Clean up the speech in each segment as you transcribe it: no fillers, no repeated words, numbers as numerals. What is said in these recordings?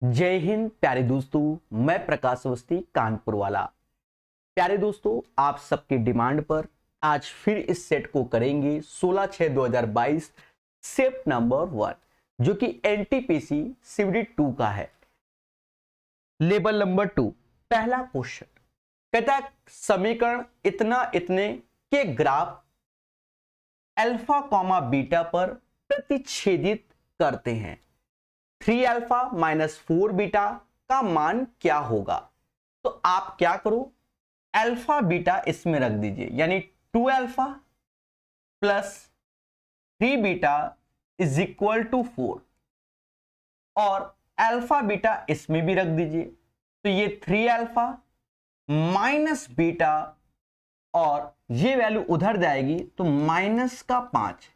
जय हिंद प्यारे दोस्तों, मैं प्रकाश अवस्थी कानपुर वाला। प्यारे दोस्तों, आप सबकी डिमांड पर आज फिर इस सेट को करेंगे 16/6/2022 सेट नंबर 1 जो कि एनटीपीसी सीवडी 2 का है। लेवल नंबर 2 पहला क्वेश्चन कहता है समीकरण इतना इतने के ग्राफ अल्फा कॉमा बीटा पर प्रतिच्छेदित करते हैं। 3 अल्फा माइनस 4 बीटा का मान क्या होगा। तो आप क्या करो, अल्फा बीटा इसमें रख दीजिए, यानी 2 alpha plus 3 beta is equal to 4 और अल्फा बीटा इसमें भी रख दीजिए। तो ये 3 अल्फा माइनस बीटा और ये वैल्यू उधर जाएगी तो माइनस का 5,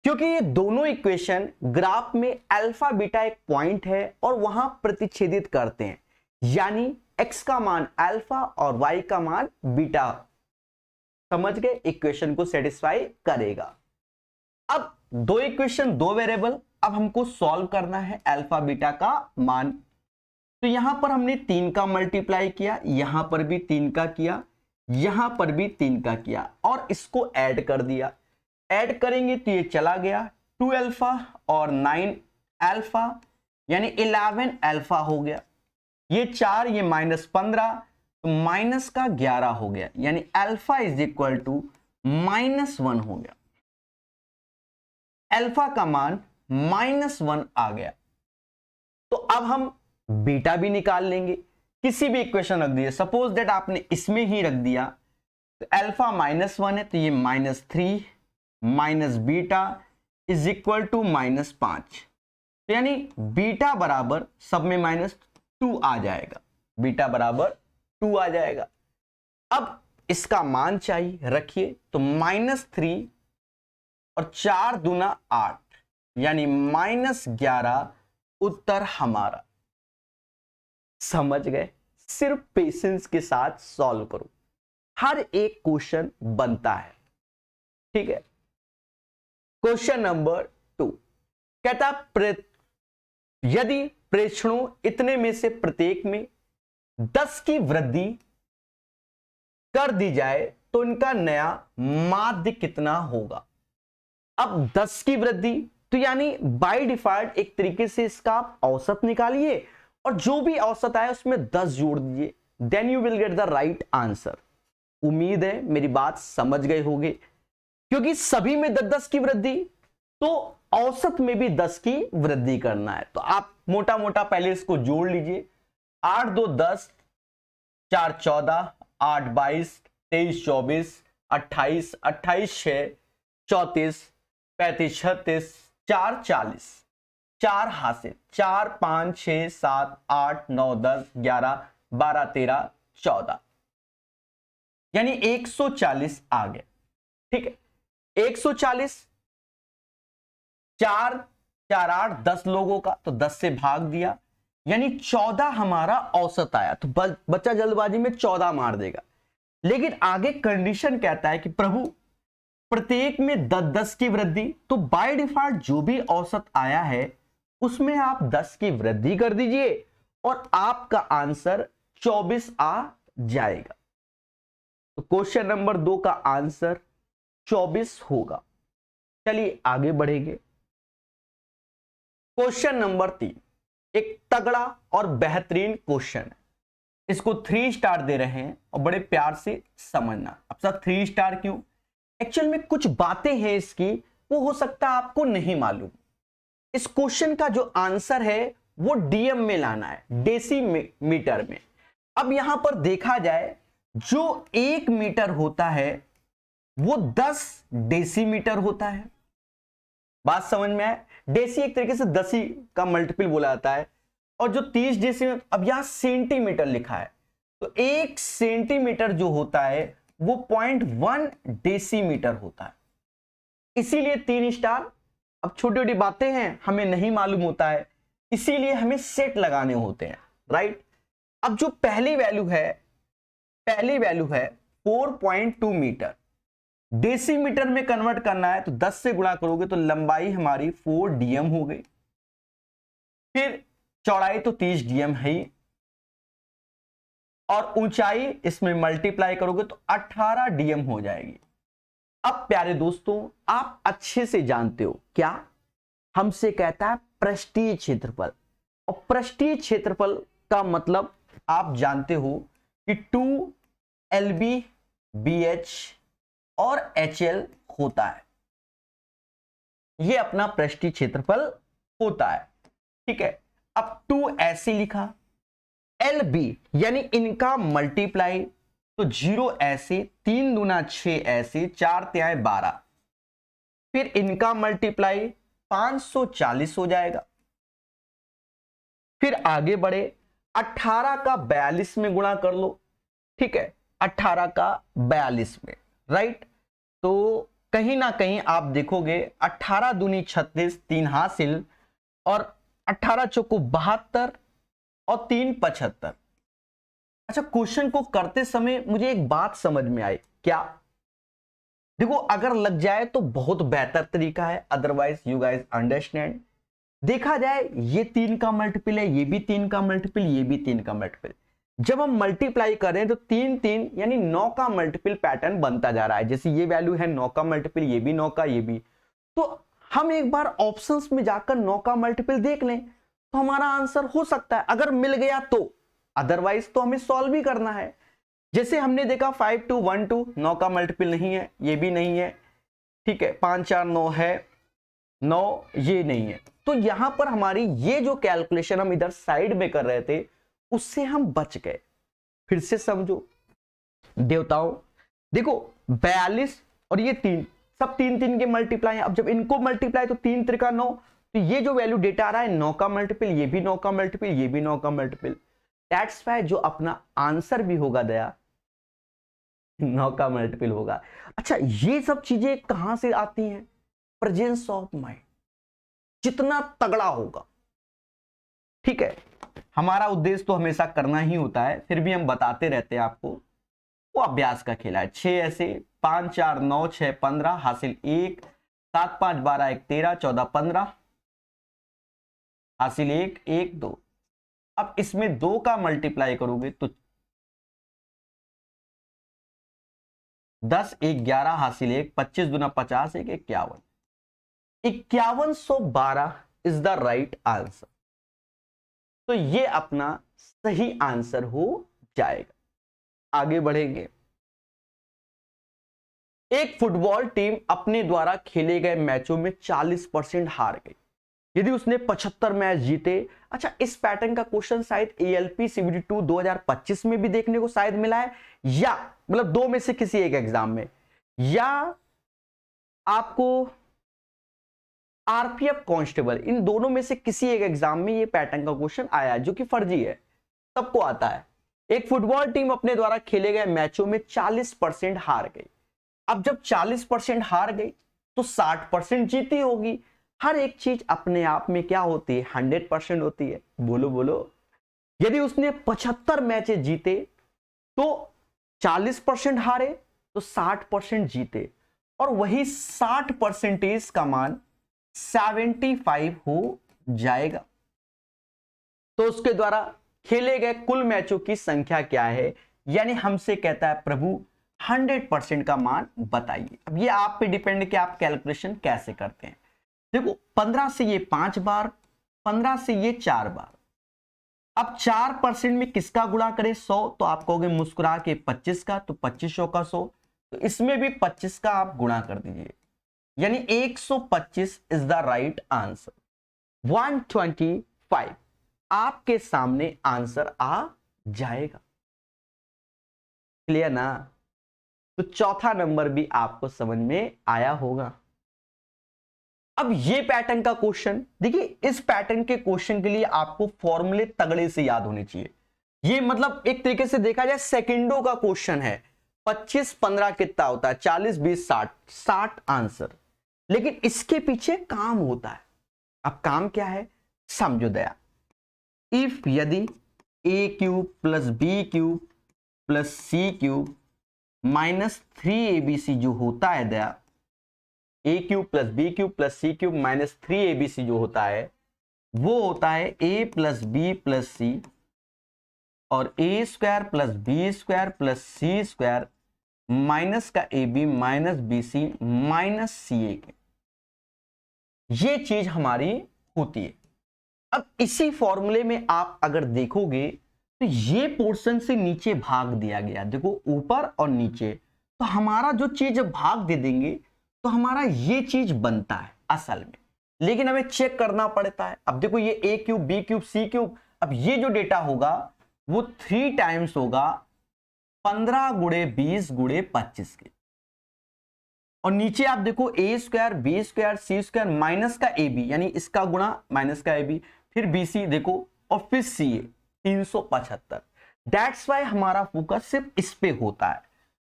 क्योंकि ये दोनों इक्वेशन ग्राफ में अल्फा बीटा एक पॉइंट है और वहां प्रतिच्छेदित करते हैं, यानी x का मान अल्फा और y का मान बीटा। समझ गए, इक्वेशन को सेटिस्फाई करेगा। अब दो इक्वेशन दो वेरिएबल, अब हमको सॉल्व करना है अल्फा बीटा का मान। तो यहां पर हमने 3 का मल्टीप्लाई किया, यहां पर भी 3 का किया, यहां पर भी 3 का किया और इसको ऐड कर दिया। ऐड करेंगे तो ये चला गया 2 अल्फा और 9 अल्फा यानी 11 अल्फा हो गया। ये 4 ये माइनस 15 तो माइनस का 11 हो गया, यानी अल्फा इज इक्वल टू -1 हो गया। अल्फा का मान -1 आ गया। तो अब हम बीटा भी निकाल लेंगे, किसी भी इक्वेशन रख दीजिए। सपोज दैट आपने इसमें ही रख दिया तो अल्फा -1 है तो ये -3 minus beta is equal to -5, तो यानी बीटा बराबर सब में -2 आ जाएगा, बीटा बराबर 2 आ जाएगा। अब इसका मान चाहिए, रखिए तो -3 और 4 दूना 8 यानी -11 उत्तर हमारा। समझ गए, सिर्फ पेशेंस के साथ सॉल्व करो, हर एक क्वेश्चन बनता है। ठीक है, क्वेश्चन नंबर 2 कहता यदि प्रेक्षणों इतने में से प्रत्येक में 10 की वृद्धि कर दी जाए तो इनका नया माध्य कितना होगा। अब 10 की वृद्धि तो यानी बाय डिफॉल्ट एक तरीके से इसका आप औसत निकालिए और जो भी औसत आए उसमें 10 जोड़ दीजिए, then you will get the right answer. उम्मीद है मेरी बात समझ गए होंगे, क्योंकि सभी में 10-10 की वृद्धि तो औसत में भी 10 की वृद्धि करना है। तो आप मोटा मोटा पहले इसको जोड़ लीजिए, 8 2 10, 4 14, 8 22, 23 24, 28 28 6 34, 35 36, 4 40, 4 हासिल, 4 5 6 7 8 9 10 11 12 13 14 यानी 140 आ गए। ठीक है, 140, 4 4 8 10 लोगों का तो 10 से भाग दिया, यानी 14 हमारा औसत आया। तो बच्चा जल्दबाजी में 14 मार देगा, लेकिन आगे कंडीशन कहता है कि प्रभु प्रत्येक में 10-10 की वृद्धि, तो बाय डिफॉल्ट जो भी औसत आया है उसमें आप 10 की वृद्धि कर दीजिए और आपका आंसर 24 आ जाएगा। तो क्वेश्चन नंबर 2 का आंसर 24 होगा। चलिए आगे बढ़ेंगे। क्वेश्चन नंबर 3 एक तगड़ा और बेहतरीन क्वेश्चन है, इसको 3 स्टार दे रहे हैं और बड़े प्यार से समझना। अब सब 3 स्टार क्यों, एक्चुअल में कुछ बातें हैं इसकी, वो हो सकता है आपको नहीं मालूम। इस क्वेश्चन का जो आंसर है वो डीएम में लाना है, डेसीमीटर में। अब यहां पर देखा जाए जो 1 मीटर होता है वो 10 डेसीमीटर होता है। बात समझ में आए, डेसी एक तरीके से 10 का मल्टीपल बोला जाता है, और जो 30 डेसीमीटर, अब यहां सेंटीमीटर लिखा है तो 1 सेंटीमीटर जो होता है वो 0.1 डेसीमीटर होता है, इसीलिए 3 स्टार। अब छोटी छोटी बातें हैं हमें नहीं मालूम होता है, इसीलिए हमें सेट लगाने होते हैं, राइट। अब जो पहली वैल्यू है 4.2 मीटर, डेसीमीटर में कन्वर्ट करना है तो 10 से गुणा करोगे तो लंबाई हमारी 4 dm हो गई। फिर चौड़ाई तो 30 dm है ही, और ऊंचाई इसमें मल्टीप्लाई करोगे तो 18 dm हो जाएगी। अब प्यारे दोस्तों, आप अच्छे से जानते हो क्या हमसे कहता है पृष्ठीय क्षेत्रफल, और पृष्ठीय क्षेत्रफल का मतलब आप जानते हो कि 2LB BH और HL होता है, ये अपना पृष्ठीय क्षेत्रफल होता है। ठीक है, अब 2 ऐसे लिखा, LB यानी इनका मल्टीप्लाई तो 0 ऐसे, 3 दूना 6 ऐसे, 4 तिहाई 12, फिर इनका मल्टीप्लाई 540 हो जाएगा। फिर आगे बढ़े, 18 का 42 में गुणा कर लो। ठीक है, 18 का 42 में, राइट। तो कहीं ना कहीं आप देखोगे 18 दूनी 36, 3 हासिल, और 18 चौको 72 और 3 75। अच्छा, क्वेश्चन को करते समय मुझे एक बात समझ में आई, क्या? देखो, अगर लग जाए तो बहुत बेहतर तरीका है, अदरवाइज यू गाइस अंडरस्टैंड। देखा जाए ये 3 का मल्टीपल है, ये भी 3 का मल्टीपल, ये भी 3 का मल्टीपल। जब हम मल्टीप्लाई करें तो 3 3 यानी 9 का मल्टीपल पैटर्न बनता जा रहा है। जैसे ये वैल्यू है 9 का मल्टीपल, ये भी 9 का, ये भी। तो हम एक बार ऑप्शंस में जाकर 9 का मल्टीपल देख लें तो हमारा आंसर हो सकता है, अगर मिल गया तो। अदरवाइज तो हमें सॉल्व ही करना है। जैसे हमने देखा 5 2 1 2, 9 का मल्टीपल नहीं है, ये भी नहीं है। ठीक है, 5 4 9 है, 9 ये नहीं है। तो यहां पर हमारी ये जो कैलकुलेशन हम इधर साइड में कर रहे थे उससे हम बच गए। फिर से समझो देवताओं, देखो 42 और ये 3 सब 3 3 के मल्टीप्लाई है। अब जब इनको मल्टीप्लाई तो 3 त्रिका 9, तो ये जो वैल्यू डेटा आ रहा है 9 का मल्टीपल, ये भी 9 का मल्टीपल, ये भी 9 का मल्टीपल। दैट्स व्हाई जो अपना आंसर भी होगा दया 9 का मल्टीपल होगा। अच्छा, ये सब चीजें कहां से आती हैं? प्रेजेंस ऑफ माइंड जितना तगड़ा होगा। ठीक है, हमारा उद्देश्य तो हमेशा करना ही होता है, फिर भी हम बताते रहते हैं आपको। वो अभ्यास का खेला है। 6 ऐसे, 5 4 9 6 15 हासिल 1, 7 5 12 1 13 14 15 हासिल 1 1 2। अब इसमें 2 का मल्टीप्लाई करोगे तो 10 1 11 हासिल 1, 25 दूना 50 1 51, 5112 इज द राइट आंसर। तो ये अपना सही आंसर हो जाएगा। आगे बढ़ेंगे। एक फुटबॉल टीम अपने द्वारा खेले गए मैचों में 40% हार गई यदि उसने 75 मैच जीते। अच्छा, इस पैटर्न का क्वेश्चन शायद ALP CBT 2 2025 में भी देखने को शायद मिला है, या मतलब दो में से किसी एक एग्जाम में, या आपको RPF कांस्टेबल, इन दोनों में से किसी एक एग्जाम में ये पैटर्न का क्वेश्चन आया जो कि फर्जी है, सबको आता है। एक फुटबॉल टीम अपने द्वारा खेले गए मैचों में 40% हार गई। अब जब 40% हार गई तो 60% जीती होगी। हर एक चीज अपने आप में क्या होती है? 100% होती है। बोलो बोलो। यदि उसने 75 मैचेस जीते तो 40% हारे तो 60% जीते, और वही 60% का मान 75 हो जाएगा। तो उसके द्वारा खेले गए कुल मैचों की संख्या क्या है? यानी हमसे कहता है प्रभु 100% का मान बताइए। अब ये आप पे डिपेंड कि आप कैलकुलेशन कैसे करते हैं। देखो 15 से ये 5 बार, 15 से ये 4 बार। अब 4% में किसका गुणा करें? 100, तो आप कहोगे मुस्कुरा के 25 का, तो 2500 का 100, तो इसमें भी 25 का आप गुणा कर दीजिए, यानी 125 इज द राइट आंसर। 125 आपके सामने आंसर आ जाएगा। क्लियर ना? तो चौथा नंबर भी आपको समझ में आया होगा। अब ये पैटर्न का क्वेश्चन देखिए, इस पैटर्न के क्वेश्चन के लिए आपको फॉर्मूले तगड़े से याद होने चाहिए। ये मतलब एक तरीके से देखा जाए सेकंडों का क्वेश्चन है। 25 15 कितना होता है? 40 20 60, 60 आंसर। लेकिन इसके पीछे काम होता है। अब काम क्या है समझो दया। इफ यदि a³ + b³ + c³ -3abc जो होता है दया, a³ + b³ + c³ -3abc जो होता है, वो होता है a plus B plus C और A square plus B square plus C square minus का A B minus B C minus C A के, ये चीज हमारी होती है। अब इसी फॉर्मूले में आप अगर देखोगे तो ये पोर्शन से नीचे भाग दिया गया, देखो ऊपर और नीचे, तो हमारा जो चीज भाग दे देंगे तो हमारा ये चीज बनता है असल में, लेकिन हमें चेक करना पड़ता है। अब देखो ये a cube B cube C cube, अब ये जो डेटा होगा वो 3 टाइम्स होगा 15 गुणे 20 गुणे 25 के, और नीचे आप देखो ए स्क्वायर बी स्क्वायर सी स्क्वायर माइनस का ए बी, यानी इसका गुणा माइनस का ए बी, फिर बी सी देखो और फिर सी ए 375। दैट्स वाई हमारा फोकस सिर्फ इस पे होता है।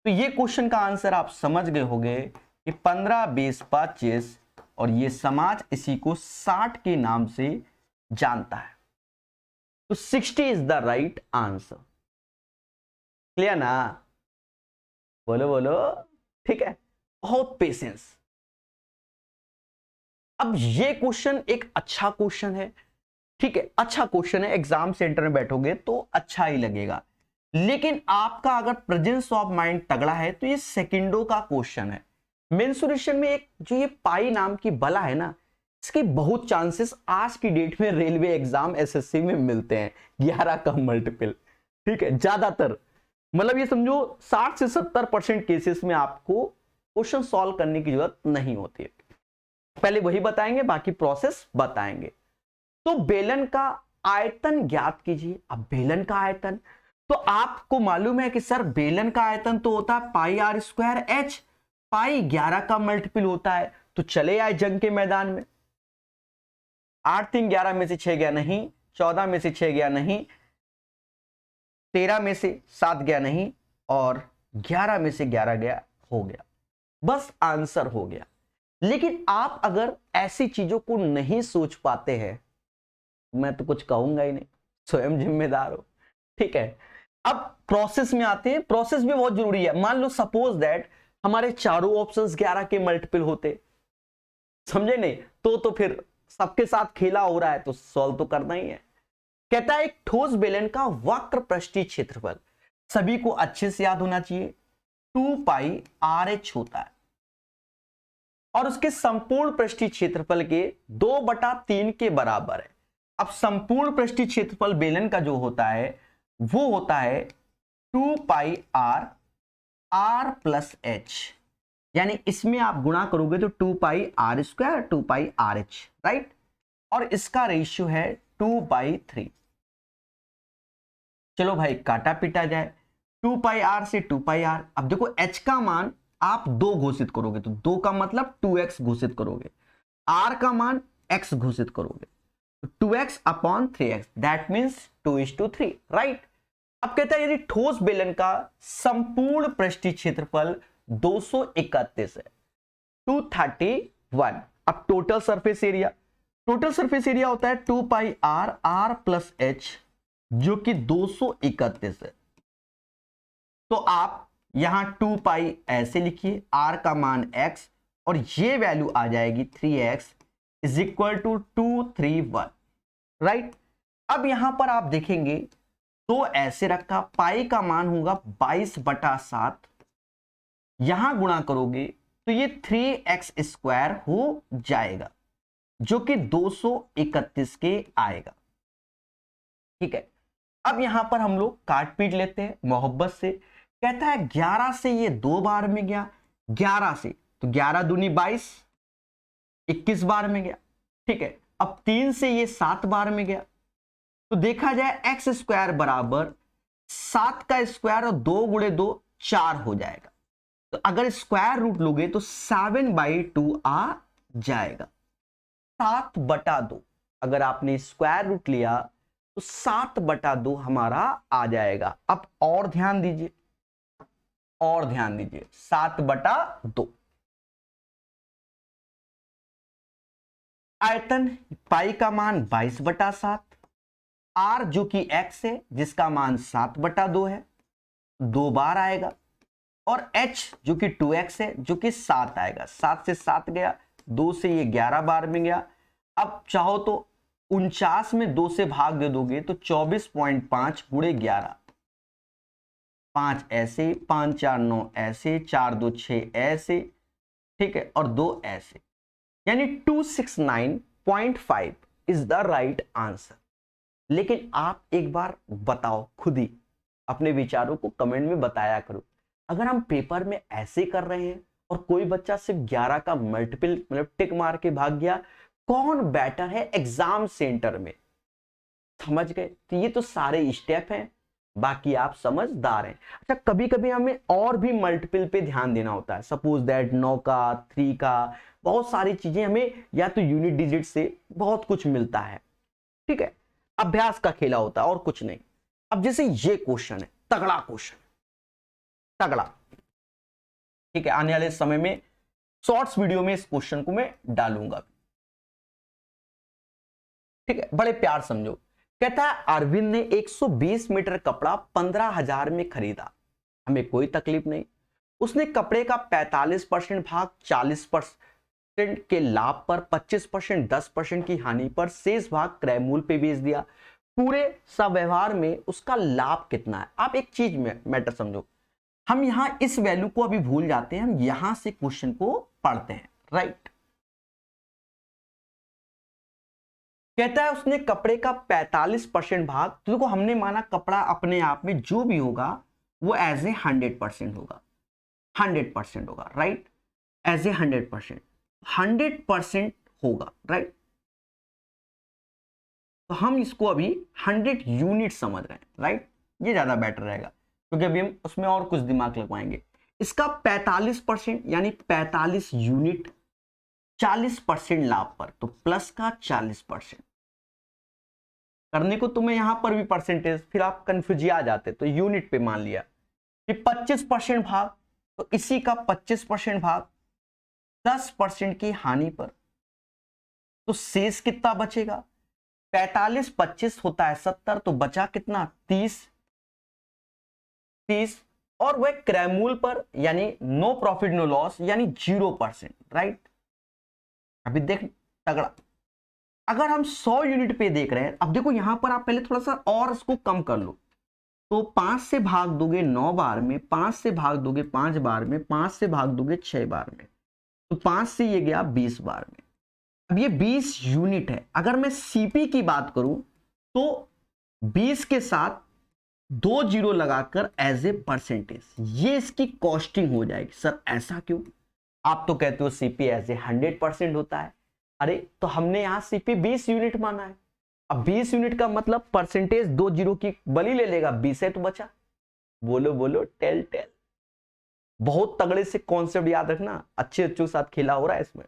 तो ये क्वेश्चन का आंसर आप समझ गए होंगे कि 15 20 25, और ये समाज इसी को 60 के नाम से जानता है। तो 60 is the right answer. Clear ना? बोलो बोलो, ठीक है, बहुत पेशेंस। अब ये क्वेश्चन एक अच्छा क्वेश्चन है, ठीक है, अच्छा क्वेश्चन है, एग्जाम सेंटर में बैठोगे तो अच्छा ही लगेगा, लेकिन आपका अगर प्रेजेंस ऑफ माइंड तगड़ा है तो ये सेकंडों का क्वेश्चन है। मेंसुरेशन में एक जो ये पाई नाम की बला है ना, इसके बहुत चांसेस आज की डेट में रेलवे एग्जाम एसएससी में मिलते हैं, 11 का मल्टीपल, ठीक है, ज्यादातर, मतलब ये समझो 60 से 70% केसेस में आपको क्वेश्चन सॉल्व करने की जरूरत नहीं होती है। पहले वही बताएंगे, बाकी प्रोसेस बताएंगे। तो बेलन का आयतन ज्ञात कीजिए। अब बेलन का आयतन तो आपको मालूम है कि सर बेलन का आयतन तो होता है पाई आर स्क्वायर एच, पाई 11 का मल्टीपल होता है। तो चले आए जंग के मैदान में, 8 3 11 में से 6 गया नहीं, 14 में से 6 गया नहीं, 13 में से 7 गया नहीं, और 11 में से 11 गया, हो गया, बस आंसर हो गया। लेकिन आप अगर ऐसी चीजों को नहीं सोच पाते हैं, मैं तो कुछ कहूंगा ही नहीं, स्वयं जिम्मेदार हो, ठीक है। अब प्रोसेस में आते हैं, प्रोसेस भी बहुत जरूरी है। मान लो सपोज दैट हमारे चारों ऑप्शंस 11 के मल्टीपल होते, समझे नहीं, तो फिर सबके साथ खेला हो रहा है तो सॉल्व तो करना ही है। कहता है एक ठोस बेलन का वक्र पृष्ठीय क्षेत्रफल, सभी को अच्छे से याद होना चाहिए, 2 पाई आर एच होता है, और उसके संपूर्ण पृष्ठीय क्षेत्रफल के 2/3 के बराबर है। अब संपूर्ण पृष्ठीय क्षेत्रफल बेलन का जो होता है वो होता है 2 pi R R plus H, यानी इसमें आप गुणा करोगे तो 2 pi R square 2 pi R H, right, और इसका रेशियो है 2/3। चलो भाई काटा पीटा जाए, 2 पाई आर से 2 पाई आर। अब देखो h का मान आप 2 घोषित करोगे तो 2 का मतलब 2x घोषित करोगे, r का मान x घोषित करोगे, 2x upon 3x, that means 2:3, right. अब कहता है यदि ठोस बेलन का संपूर्ण पृष्ठीय क्षेत्रफल 231 है, 231। अब total surface area, total surface area होता है 2 pi R R plus H, जो कि 231 है। तो आप यहां 2 पाई ऐसे लिखिए, r का मान x, और ये वैल्यू आ जाएगी 3x is equal to 231, right. अब यहां पर आप देखेंगे तो ऐसे रखा, पाई का मान होगा 22/7, यहां गुणा करोगे तो ये 3x स्क्वायर हो जाएगा, जो कि 231 के आएगा, ठीक है। अब यहां पर हम लोग काट पीट लेते हैं मोहब्बत से। कहता है 11 से ये 2 बार में गया, 11 से तो 11 दूनी 22, 21 बार में गया, ठीक है। अब 3 से ये 7 बार में गया, तो देखा जाए x स्क्वायर बराबर 7 का स्क्वायर और 2 गुणे 2 4 हो जाएगा। तो अगर स्क्वायर रूट लोगे तो 7/2 आ जाएगा, 7/2। अगर आपने स्क्वायर रूट लिया तो 7/2 हमारा आ जाएगा। अब और ध्यान दीजिए, और ध्यान दीजिए, 7/2। आयतन पाई का मान 22/7, आर जो कि x है जिसका मान 7/2 है, 2 बार आएगा, और h जो कि 2x है जो कि 7 आएगा, 7 से 7 गया, 2 से ये 11 बार में गया। अब चाहो तो 49 में 2 से भाग दे दोगे तो 24.5 गुणे 11, 5 ऐसे, 5 4 9 ऐसे, 4 2 6 ऐसे, ठीक है, और 2 ऐसे, यानी 269.5 इज द राइट आंसर। लेकिन आप एक बार बताओ, खुद ही अपने विचारों को कमेंट में बताया करो, अगर हम पेपर में ऐसे कर रहे हैं और कोई बच्चा सिर्फ 11 का मल्टीपल मतलब टिक मार के भाग गया, कौन बेटर है एग्जाम सेंटर में? समझ गए? तो ये तो सारे स्टेप हैं, बाकी आप समझदार हैं। अच्छा, कभी कभी हमें और भी मल्टीपल पे ध्यान देना होता है, सपोज दैट 9 का, 3 का, बहुत सारी चीजें हमें या तो यूनिट डिजिट से बहुत कुछ मिलता है, ठीक है, अभ्यास का खेला होता है और कुछ नहीं। अब जैसे ये क्वेश्चन है, तगड़ा क्वेश्चन, तगड़ा, ठीक है, आने वाले समय में शॉर्ट्स वीडियो में इस क्वेश्चन को मैं डालूंगा, ठीक है, बड़े प्यार समझो। कहता है अरविंद ने 120 मीटर कपड़ा 15,000 में खरीदा, हमें कोई तकलीफ नहीं। उसने कपड़े का 45% भाग 40% के लाभ पर, 25% 10% की हानि पर, शेष भाग क्रय मूल्य पे बेच दिया। पूरे व्यवहार में उसका लाभ कितना है? आप एक चीज में मैटर समझो, हम यहां इस वैल्यू को अभी भूल जाते हैं, हम यहां से क्वेश्चन को पढ़ते हैं, राइट। कहता है उसने कपड़े का 45% भाग, तो देखो हमने माना कपड़ा अपने आप में जो भी होगा वो एज ए 100% होगा, 100% होगा, राइट, एज ए 100% होगा, राइट। तो हम इसको अभी 100 यूनिट समझ रहे हैं, राइट, ये ज्यादा बेटर रहेगा क्योंकि अभी हम उसमें और कुछ दिमाग लगवाएंगे। इसका 45% यानी 45 यूनिट 40% लाभ पर, तो प्लस का 40% करने को तुम्हें यहां पर भी परसेंटेज, फिर आप कंफ्यूज आ जाते, तो यूनिट पे मान लिया कि 25% भाग, तो इसी का 25% भाग 10% की हानि पर, तो शेष कितना बचेगा? 45 25 होता है 70, तो बचा कितना? 30 30, और वह क्रय मूल्य पर यानी नो प्रॉफिट नो लॉस यानी 0%, राइट। अभी देख तगड़ा, अगर हम 100 यूनिट पे देख रहे हैं, अब देखो यहां पर आप पहले थोड़ा सा और इसको कम कर लो, तो 5 से भाग दोगे 9 बार में, 5 से भाग दोगे 5 बार में, 5 से भाग दोगे 6 बार में, तो 5 से ये गया 20 बार में। अब ये 20 यूनिट है, अगर मैं सीपी की बात करूं तो 20 के साथ 2 जीरो लगाकर एज ए परसेंटेज ये इसकी कॉस्टिंग हो जाएगी। सर ऐसा क्यों? आप तो कहते हो सीपी एज ए 100% होता है। अरे तो हमने यहां सीपी 20 यूनिट माना है, अब 20 यूनिट का मतलब परसेंटेज 2 जीरो की बली ले लेगा, 20 है तो बचा। बोलो बोलो, टेल टेल। बहुत तगड़े से कॉन्सेप्ट याद रखना, अच्छे अच्छों के साथ खेला हो रहा है इसमें।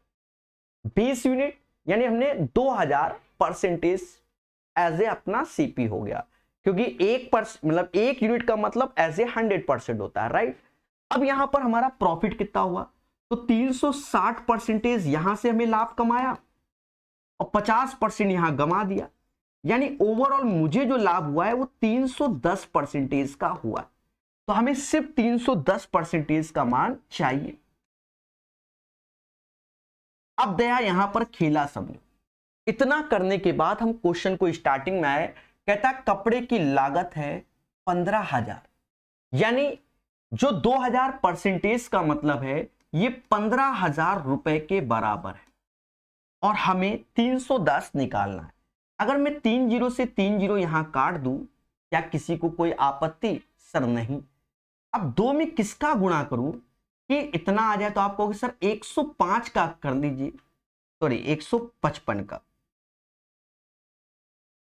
20 यूनिट यानी हमने 2000 परसेंटेज एज ए अपना सीपी हो गया, क्योंकि मतलब 1 यूनिट का मतलब एज ए 100% होता है, राइट। अब यहां पर हमारा प्रॉफिट कितना हुआ? तो 360% यहां से हमें लाभ कमाया और 50% यहां गमा दिया, यानी ओवरऑल मुझे जो लाभ हुआ है वो 310% का हुआ। तो हमें सिर्फ 310% का मान चाहिए। अब दया यहां पर खेला समझो। इतना करने के बाद हम क्वेश्चन को स्टार्टिंग में आए, कहता कपड़े की लागत है 15,000, यानी जो 2000% का मतलब है ये 15,000 रुपए के बराबर है और हमें 310 निकालना है। अगर मैं 3 जीरो से 3 जीरो यहां काट दूं, क्या किसी को कोई आपत्ति? सर नहीं। अब 2 में किसका गुणा करूं कि इतना आ जाए? तो आप कहोगे सर 105 का कर लीजिए, सॉरी 155 का,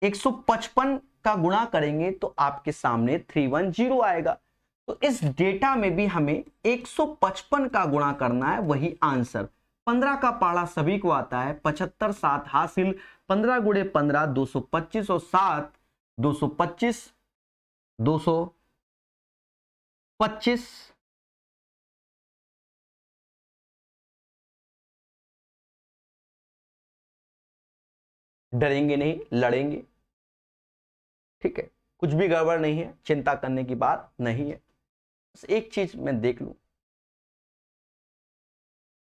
155 का गुणा करेंगे तो आपके सामने 310 आएगा। तो इस डेटा में भी हमें 155 का गुणा करना है, वही आंसर। 15 का पाड़ा सभी को आता है, 75 7 हासिल, 15 गुणे 15 225 और 7 225 225। डरेंगे नहीं, लड़ेंगे, ठीक है, कुछ भी गड़बड़ नहीं है, चिंता करने की बात नहीं है। बस एक चीज मैं देख लूं,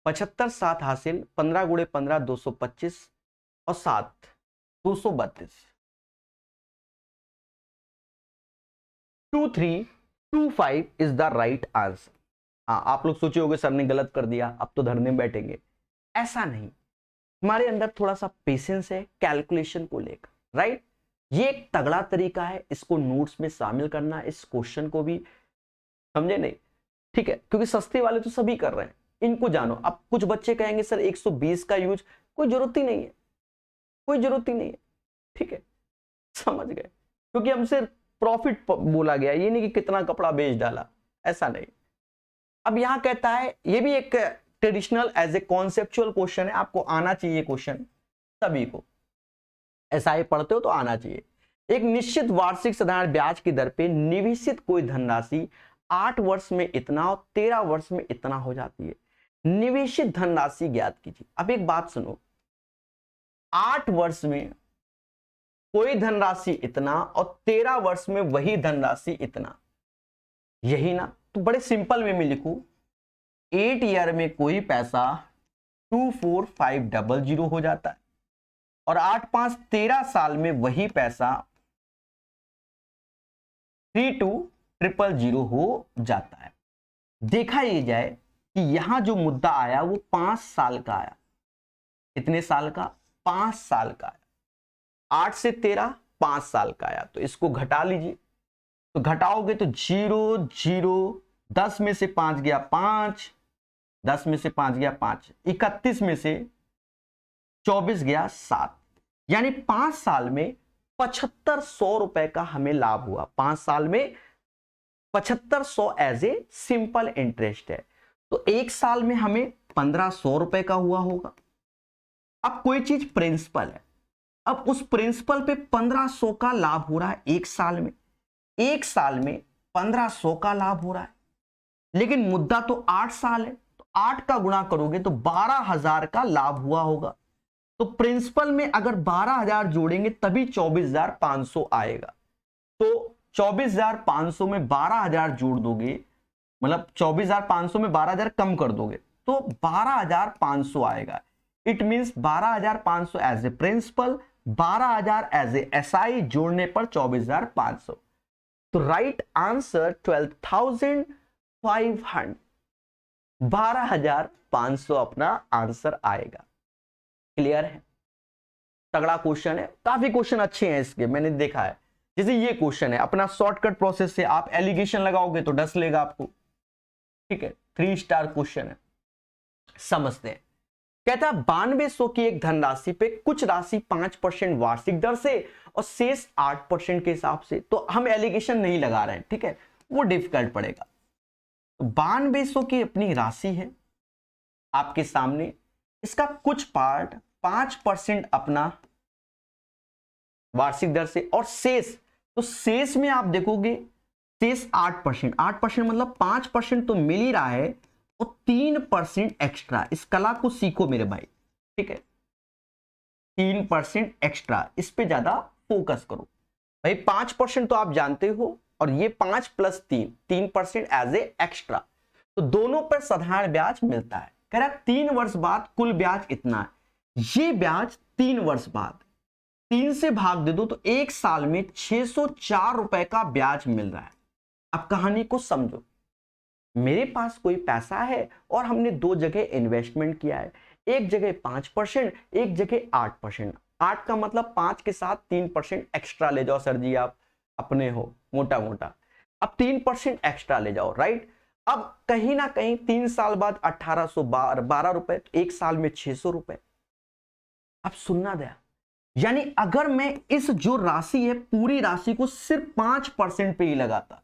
75 7 हासिल, 15 गुणे 15 225 और 7 232। 2325 इज द राइट आंसर। हाँ, आप लोग सोचे होंगे सर ने गलत कर दिया, अब तो धरने में बैठेंगे। ऐसा नहीं, हमारे अंदर थोड़ा सा पेशेंस है कैलकुलेशन को लेकर, राइट। ये एक तगड़ा तरीका है, इसको नोट्स में शामिल करना, इस क्वेश्चन को भी, समझे नहीं, ठीक है, क्योंकि सस्ते वाले तो सभी कर रहे हैं, इनको जानो। अब कुछ बच्चे कहेंगे सर 120 का यूज कोई जरूरत ही नहीं है, कोई जरूरत ही नहीं है, ठीक है, समझ गए, क्योंकि हमसे प्रॉफिट बोला गया, ये नहीं कि कितना कपड़ा बेच डाला, ऐसा नहीं। अब यहां कहता है, ये भी एक traditional as a conceptual question है, आपको आना चाहिए क्वेश्चन, सभी को एसआई पढ़ते हो तो आना चाहिए। एक निश्चित वार्षिक साधारण ब्याज की दर पे निवेशित कोई धनराशि 8 वर्ष में इतना और 13 वर्ष में इतना हो जाती है। निवेशित धनराशि ज्ञात कीजिए। अब एक बात सुनो, 8 वर्ष में कोई धनराशि इतना और 13 वर्ष में वही धनराशि इतना, यही ना। तो बड़े सिंपल वे में लिखूं, 8 ईयर में कोई पैसा 24500 हो जाता है और 8 5 13 साल में वही पैसा 32000 हो जाता है। देखा ये जाए कि यहां जो मुद्दा आया वो 5 साल का आया। कितने साल का? 5 साल का आया। 8 से 13 5 साल का आया, तो इसको घटा लीजिए। तो घटाओगे तो 0 0, 10 में से 5 गया 5, 10 में से 5 गया 5, 31 में से 24 गया 7, यानी 5 साल में 7500 रुपए का हमें लाभ हुआ। 5 साल में 7500 एज ए सिंपल इंटरेस्ट है, तो 1 साल में हमें 1500 रुपए का हुआ होगा। अब कोई चीज प्रिंसिपल है, अब उस प्रिंसिपल पे 1500 का लाभ हो रहा है 1 साल में, 1 साल में 1500 का लाभ हो रहा है, लेकिन मुद्दा तो 8 साल है, तो 8 का गुणा करोगे तो 12000 का लाभ हुआ होगा। तो प्रिंसिपल में अगर 12000 जोड़ेंगे तभी 24500 आएगा। तो 24500 में 12000 जोड़ दोगे, मतलब 24500 में 12000 कम कर दोगे तो 12500 आएगा। It means 12500 as a principal, 12000 as a SI, जोड़ने पर 24500। तो राइट आंसर 12500, 12500 अपना आंसर आएगा। क्लियर है? तगड़ा क्वेश्चन है, काफी क्वेश्चन अच्छे हैं इसके, मैंने देखा है। जैसे ये क्वेश्चन है, अपना शॉर्टकट प्रोसेस से आप एलिगेशन लगाओगे तो डस लेगा आपको, ठीक है, 3 स्टार क्वेश्चन है, समझते हैं। कहता है 9200 की एक धनराशि पे कुछ राशि 5% वार्षिक दर से और शेष 8% के हिसाब से, तो हम एलिगेशन नहीं लगा रहे हैं, ठीक है, वो डिफिकल्ट पड़ेगा। 9200 की अपनी राशि है आपके सामने, इसका कुछ पार्ट 5% अपना वार्षिक दर से और शेष, तो शेष में आप देखोगे शेष 8%, 8% मतलब 5% तो मिल ही रहा है और 3% एक्स्ट्रा। इस कला को सीखो मेरे भाई, ठीक है, 3% एक्स्ट्रा, इस पे ज्यादा फोकस करो भाई। 5% तो आप जानते हो और ये 5 + 3, 3% एज ए एक्स्ट्रा, तो दोनों पर साधारण ब्याज मिलता है। कह रहा 3 वर्ष बाद कुल ब्याज इतना है, ये ब्याज 3 वर्ष बाद 3 से भाग दे दो तो 1 साल में 604 रुपए का ब्याज मिल रहा है। अब कहानी को समझो, मेरे पास कोई पैसा है और हमने 2 जगह इन्वेस्टमेंट किया है, एक जगह 5%, एक जगह 8%। 8 का मतलब 5 के साथ 3% एक्स्ट्रा ले जाओ सर जी, आप अपने हो मोटा मोटा, अब 3% एक्स्ट्रा ले जाओ, राइट। अब कहीं ना कहीं 3 साल बाद 1812 रुपए, 1 साल में 600 रुपए। अब सुनना दया, यानी अगर मैं इस जो राशि है पूरी राशि को सिर्फ 5% पे ही लगाता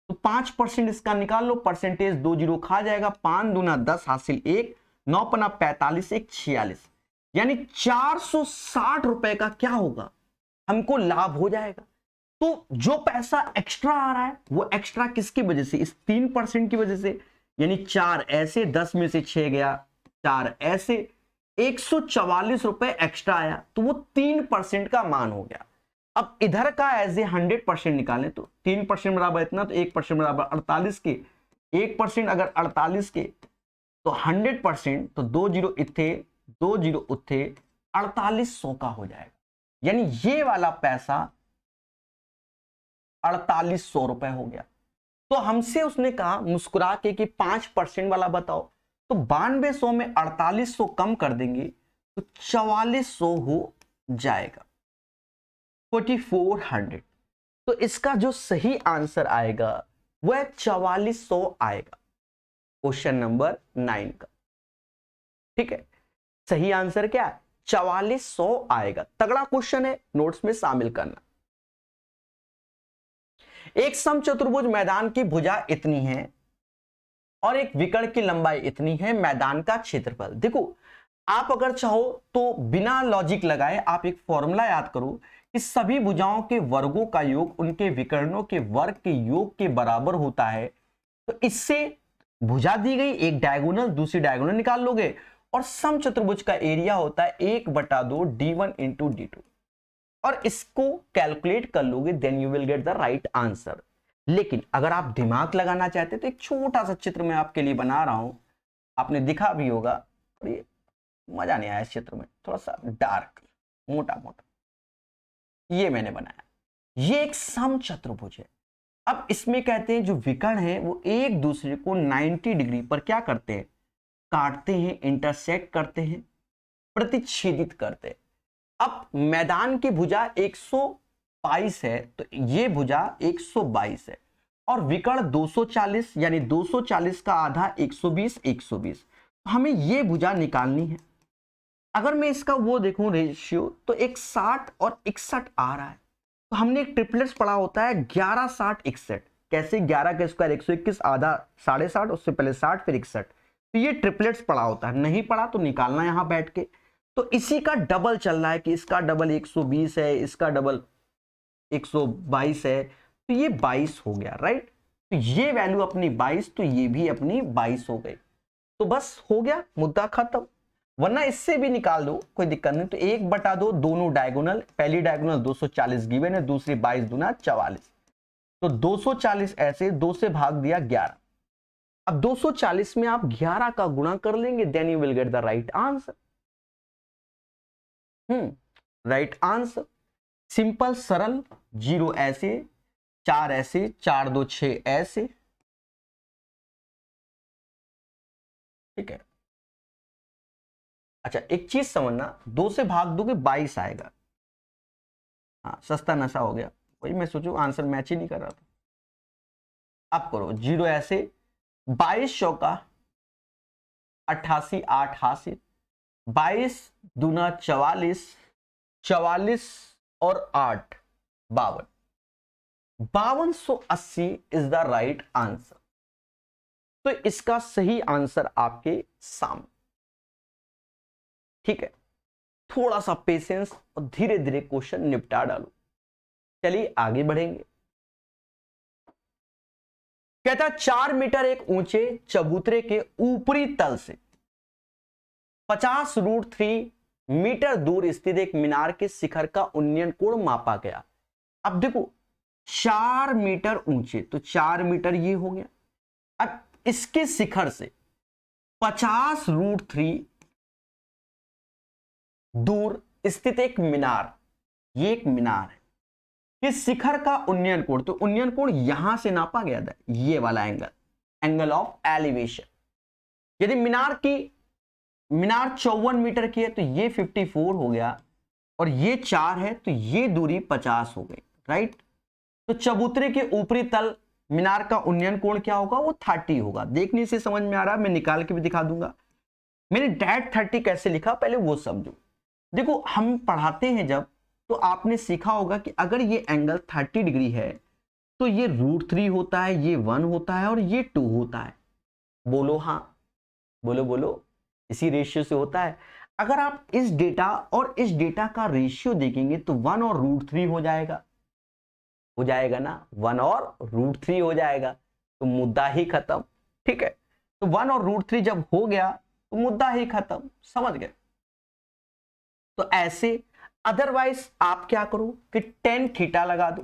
तो 5% इसका निकाल लो, परसेंटेज 2 जीरो खा जाएगा, 5 दूना 10 हासिल 1, 9 पना 45, 1 46, यानी 460 रुपए का क्या होगा, हमको लाभ हो जाएगा। तो जो पैसा एक्स्ट्रा आ रहा है वो एक्स्ट्रा किसकी वजह से? इस 3% की वजह से, यानी 4 ऐसे, 10 में से 6 गया, 4 ऐसे, 144 रुपए एक्स्ट्रा आया, तो वो 3% का मान हो गया। अब इधर का एज ए 100% निकालें तो 3% बराबर इतना, तो 1% बराबर 48 के, 1% अगर 48 के तो 100%, तो 2 जीरो इथे 2 जीरो उथे 4800 का हो जाएगा। यानी ये वाला पैसा 4800 रुपए हो गया। तो हमसे उसने कहा मुस्कुरा के कि 5% वाला बताओ, तो 9200 में 4800 कम कर देंगे तो 4400 हो जाएगा, 4400। तो इसका जो सही आंसर आएगा वह 4400 आएगा, क्वेश्चन नंबर 9 का। ठीक है, सही आंसर क्या है? 4400 आएगा। तगड़ा क्वेश्चन है, नोट्स में शामिल करना। एक समचतुर्भुज मैदान की भुजा इतनी है और एक विकर्ण की लंबाई इतनी है, मैदान का क्षेत्रफल। देखो, आप अगर चाहो तो बिना लॉजिक लगाए आप एक फॉर्मूला याद करो कि सभी भुजाओं के वर्गों का योग उनके विकर्णों के वर्ग के योग के बराबर होता है। तो इससे भुजा दी गई, एक डायगोनल दूसरी डायगोनल निकाल लोगे, और समचतुर्भुज का एरिया होता है 1/2 d1 इंटू d2, और इसको कैलकुलेट कर लोगे, then you will get the right answer. लेकिन अगर आप दिमाग लगाना चाहते हैं तो एक छोटा सा चित्र मैं आपके लिए बना रहा हूं, आपने दिखा भी होगा, और ये मजा नहीं आया इस चित्र में, थोड़ा सा डार्क मोटा मोटा ये मैंने बनाया। ये एक समचतुर्भुज है। अब इसमें कहते हैं जो विकर्ण है वो एक दूसरे को 90 डिग्री पर क्या करते हैं? काटते हैं, इंटरसेक्ट करते हैं, प्रतिच्छेदित करते हैं। अब मैदान की भुजा 122 है तो ये भुजा 122 है, और विकर्ण 240, यानी 240 का आधा 120 120। हमें ये भुजा निकालनी है। अगर मैं इसका वो देखूं रेशियो तो एक 60 और 61 आ रहा है। तो हमने एक ट्रिपलेट्स पढ़ा होता है 11 60 61। कैसे? 11 का स्क्वायर 121, आधा 60.5, उससे पहले 60 फिर 61। तो ये ट्रिपलेट्स पढ़ा होता है, नहीं पढ़ा तो निकालना यहां बैठ के। तो इसी का डबल चल रहा है कि इसका डबल 120 है, इसका डबल 122 है, तो ये 22 हो गया, राइट। तो ये वैल्यू अपनी 22, तो ये भी अपनी 22 हो गई। तो बस हो गया, मुद्दा खत्म। वरना इससे भी निकाल दो, कोई दिक्कत नहीं। तो 1/2 दोनों डायगोनल, पहली डायगोनल 240 गिवन है, दूसरी 22 दूना 44। तो 240 ऐसे 2 से भाग दिया 11। अब 240 में आप 11 का गुणा कर लेंगे, then you will get the right answer. Right answer, simple सरल। 0 ऐसे, 4 ऐसे, 4 2 6 ऐसे। ठीक है। अच्छा, एक चीज समझना, 2 से भाग दोगे 22 आएगा। हाँ, सस्ता नशा हो गया, वही मैं सोचू आंसर मैच ही नहीं कर रहा था। अब करो 0 ऐसे, 22 चौका 88 8 हासिल, 22 दूना 44, 44 और 8 52, 5280 इज द राइट आंसर। तो इसका सही आंसर आपके सामने। ठीक है, थोड़ा सा पेशेंस और धीरे धीरे क्वेश्चन निपटा डालो। चलिए आगे बढ़ेंगे। कहता 4 मीटर एक ऊंचे चबूतरे के ऊपरी तल से 50√3 मीटर दूर स्थित एक मीनार के शिखर का उन्नयन कोण मापा गया। अब देखो 4 मीटर ऊंचे, तो 4 मीटर ये हो गया। अब इसके शिखर से 50√3 दूर स्थित एक मीनार, ये एक मीनार है, इस शिखर का उन्नयन कोण, तो उन्नयन कोण यहां से नापा गया था, ये वाला एंगल, एंगल ऑफ एलिवेशन। यदि मीनार 54 मीटर की है तो ये 54 हो गया, और ये 4 है तो ये दूरी 50 हो गई, राइट। तो चबूतरे के ऊपरी तल मीनार का उन्नयन कोण क्या होगा? वो 30 होगा। देखने से समझ में आ रहा है, मैं निकाल के भी दिखा दूंगा। मैंने डायरेक्ट 30 कैसे लिखा पहले वो समझो। देखो, हम पढ़ाते हैं जब, तो आपने सीखा होगा कि अगर ये एंगल 30 डिग्री है तो ये √3 होता है, ये 1 होता है, और ये 2 होता है। बोलो हाँ, बोलो बोलो, इसी रेशियो से होता है। अगर आप इस डेटा और इस डेटा का रेशियो देखेंगे तो 1 और √3 हो जाएगा ना, 1 और √3 हो जाएगा, तो मुद्दा ही खत्म। ठीक है, तो 1 और √3 जब हो गया तो मुद्दा ही खत्म, समझ गए। तो ऐसे, अदरवाइज आप क्या करो कि tan थीटा लगा दो।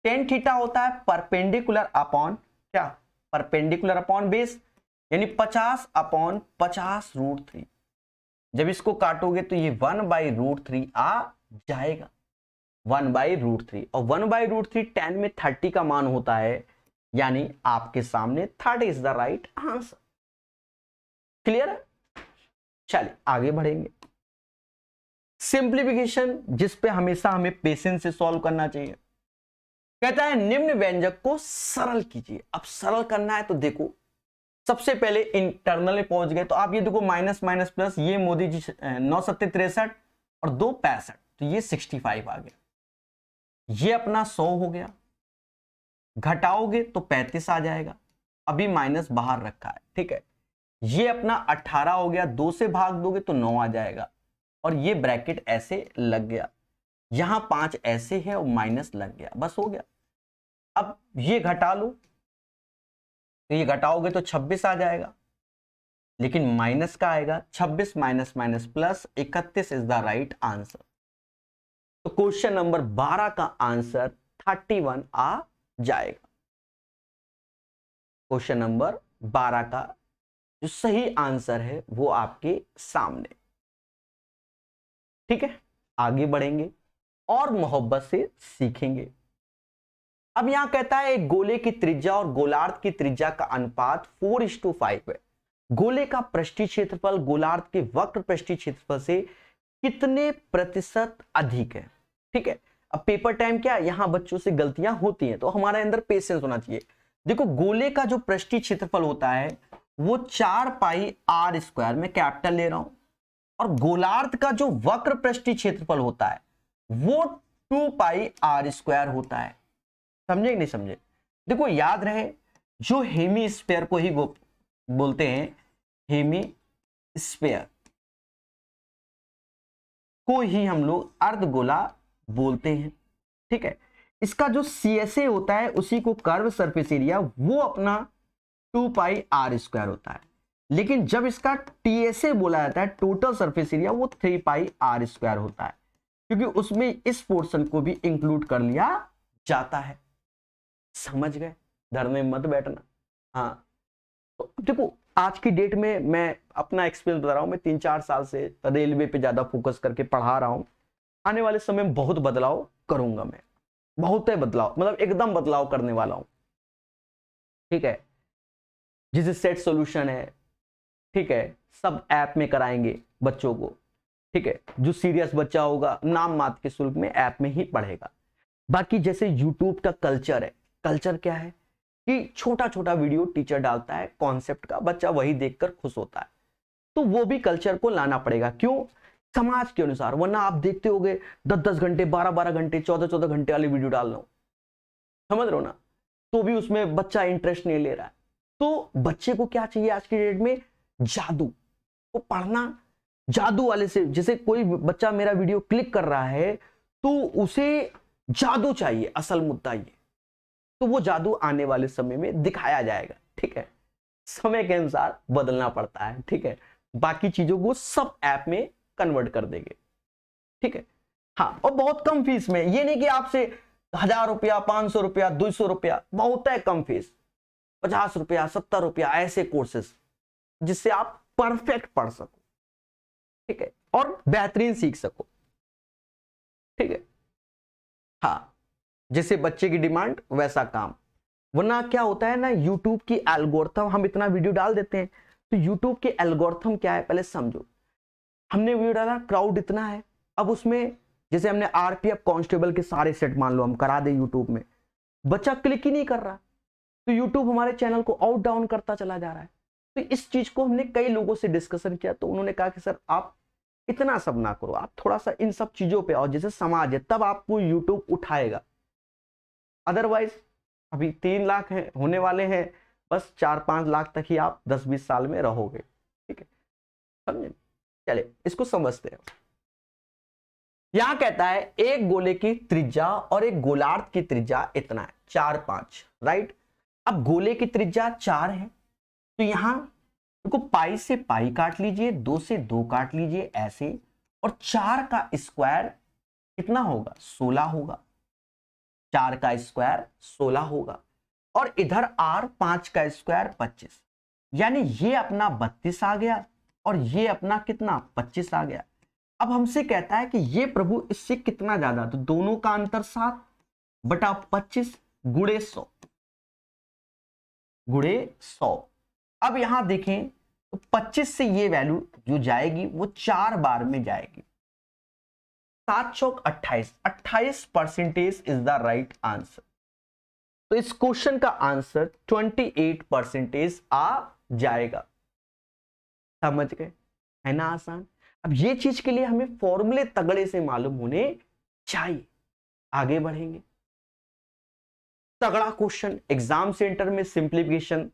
tan थीटा होता है परपेंडिकुलर अपॉन क्या? परपेंडिकुलर अपॉन बेस, यानी 50/50 √3। जब इसको काटोगे तो ये 1/√3 आ जाएगा। 1/√3 और 1/√3 10 में 30 का मान होता है, यानी आपके सामने 30 is the right answer. Clear है? चलिए आगे बढ़ेंगे। सिंप्लीफिकेशन, जिस पे हमेशा हमें पेशेंस से सॉल्व करना चाहिए। कहता है निम्न व्यंजक को सरल कीजिए। अब सरल करना है तो देखो, सबसे पहले इंटरनल में पहुंच गए तो आप ये देखो माइनस माइनस प्लस, ये मोदी जी 9 सत्ते 63 और 2 65, तो ये 65 आ गया। ये अपना 100 हो गया, घटाओगे तो 35 आ जाएगा, अभी माइनस बाहर रखा है, ठीक है। ये अपना 18 हो गया, 2 से भाग दोगे तो 9 आ जाएगा, और ये ब्रैकेट ऐसे लग गया, यहां 5 ऐसे है और माइनस लग गया, बस हो गया। अब ये घटा लो, तो ये घटाओगे तो 26 आ जाएगा, लेकिन माइनस का आएगा, 26 minus minus plus 31 is the right answer. तो क्वेश्चन नंबर 12 का आंसर 31 आ जाएगा। क्वेश्चन नंबर 12 का जो सही आंसर है वो आपके सामने, ठीक है। आगे बढ़ेंगे और मोहब्बत से सीखेंगे। अब यहां कहता है एक गोले की त्रिज्या और गोलार्ध की त्रिज्या का अनुपात 4:5 है। गोले का पृष्ठीय क्षेत्रफल गोलार्ध के वक्र पृष्ठीय क्षेत्रफल से कितने प्रतिशत अधिक है, ठीक है। अब पेपर टाइम क्या है, यहां बच्चों से गलतियां होती हैं, तो हमारे अंदर पेशेंस होना चाहिए। देखो गोले का जो पृष्ठीय क्षेत्रफल होता है वो 4πr², में कैपिटल ले रहा हूं, और गोलार्ध का जो वक्र पृष्ठीय क्षेत्रफल होता है वो 2πr² होता है। समझे कि नहीं समझे? देखो याद रहे, जो हेमी स्फीयर को ही बोलते हैं, हेमी स्फीयर को ही हम लोग अर्धगोला बोलते हैं, ठीक है। इसका जो CSA होता है उसी को कर्व सरफेस एरिया, वो अपना 2πr² होता है, लेकिन जब इसका TSA बोला जाता है टोटल सरफेस एरिया, वो 3πr² होता है, क्योंकि उसमें इस पोर्शन को भी इंक्लूड कर लिया जाता है। समझ गए? डर में मत बैठना। हाँ, तो देखो आज की डेट में मैं अपना एक्सपीरियंस बता रहा हूं, मैं 3-4 साल से रेलवे पे ज्यादा फोकस करके पढ़ा रहा हूं। आने वाले समय में बहुत बदलाव करूंगा मैं, बहुत है बदलाव, मतलब एकदम बदलाव करने वाला हूं, ठीक है। जैसे सेट सॉल्यूशन है, ठीक है, सब ऐप में कराएंगे बच्चों को, ठीक है। जो सीरियस बच्चा होगा नाम मात्र के शुल्क में ऐप में ही पढ़ेगा। बाकी जैसे यूट्यूब का कल्चर है, कल्चर क्या है कि छोटा छोटा वीडियो टीचर डालता है कॉन्सेप्ट का, बच्चा वही देखकर खुश होता है, तो वो भी कल्चर को लाना पड़ेगा। क्यों? समाज के अनुसार, वरना आप देखते होगे 10-10 घंटे 12-12 घंटे 14-14 घंटे वाली वीडियो डाल रहा हूं, समझ रहे हो ना, तो भी उसमें बच्चा इंटरेस्ट नहीं ले रहा है। तो बच्चे को क्या चाहिए आज की डेट में? जादू को पढ़ना, जादू वाले से। जैसे कोई बच्चा मेरा वीडियो क्लिक कर रहा है तो उसे जादू चाहिए, असल मुद्दा ये, तो वो जादू आने वाले समय में दिखाया जाएगा, ठीक है। समय के अनुसार बदलना पड़ता है, ठीक है। बाकी चीजों को सब ऐप में कन्वर्ट कर देंगे, ठीक है। हाँ, और बहुत कम फीस में, ये नहीं कि आपसे 1000 रुपया 500 रुपया 200 रुपया, बहुत है कम फीस, 50 रुपया 70 रुपया, ऐसे कोर्सेस जिससे आप परफेक्ट पढ़ सको, ठीक है, और बेहतरीन सीख सको, ठीक है। हाँ, जैसे बच्चे की डिमांड वैसा काम, वरना क्या होता है ना, यूट्यूब की एल्गोरिथम, हम इतना वीडियो डाल देते हैं तो यूट्यूब के एल्गोरिथम क्या है पहले समझो। हमने वीडियो डाला, क्राउड इतना है, अब उसमें जैसे हमने RPF कांस्टेबल के सारे सेट मान लो हम करा दे यूट्यूब में, बच्चा क्लिक ही नहीं कर रहा, तो यूट्यूब हमारे चैनल को आउट डाउन करता चला जा रहा है। तो इस चीज को हमने कई लोगों से डिस्कशन किया, तो उन्होंने कहा कि सर आप इतना सब ना करो, आप थोड़ा सा इन सब चीजों पे आओ, जैसे समाज है, तब आपको यूट्यूब उठाएगा। अदरवाइज अभी 3 लाख है होने वाले हैं, बस 4-5 लाख तक ही आप 10-20 साल में रहोगे, ठीक है, समझे? चले इसको समझते हैं। यहां कहता है एक गोले की त्रिज्या और एक गोलार्ध की त्रिज्या इतना है, 4-5, राइट। अब गोले की त्रिज्या 4 है, तो यहां देखो पाई से पाई काट लीजिए, 2 से 2 काट लीजिए ऐसे, और 4 का स्क्वायर कितना होगा? 16 होगा। 4 का स्क्वायर 16 होगा, और इधर R 5 का स्क्वायर 25, यानी ये अपना 32 आ गया और ये अपना कितना? 25 आ गया। अब हमसे कहता है कि ये प्रभु इससे कितना ज्यादा, तो दोनों का अंतर 7/25 गुणे 100 गुणे 100। अब यहां देखें तो 25 से ये वैल्यू जो जाएगी वो 4 बार में जाएगी। 7 चौक 28, 28% इज द राइट आंसर। तो इस क्वेश्चन का आंसर 28% आ जाएगा। समझ गए, है ना आसान। अब ये चीज के लिए हमें फॉर्मूले तगड़े से मालूम होने चाहिए। आगे बढ़ेंगे। तगड़ा क्वेश्चन, एग्जाम सेंटर में सिंप्लीफिकेशन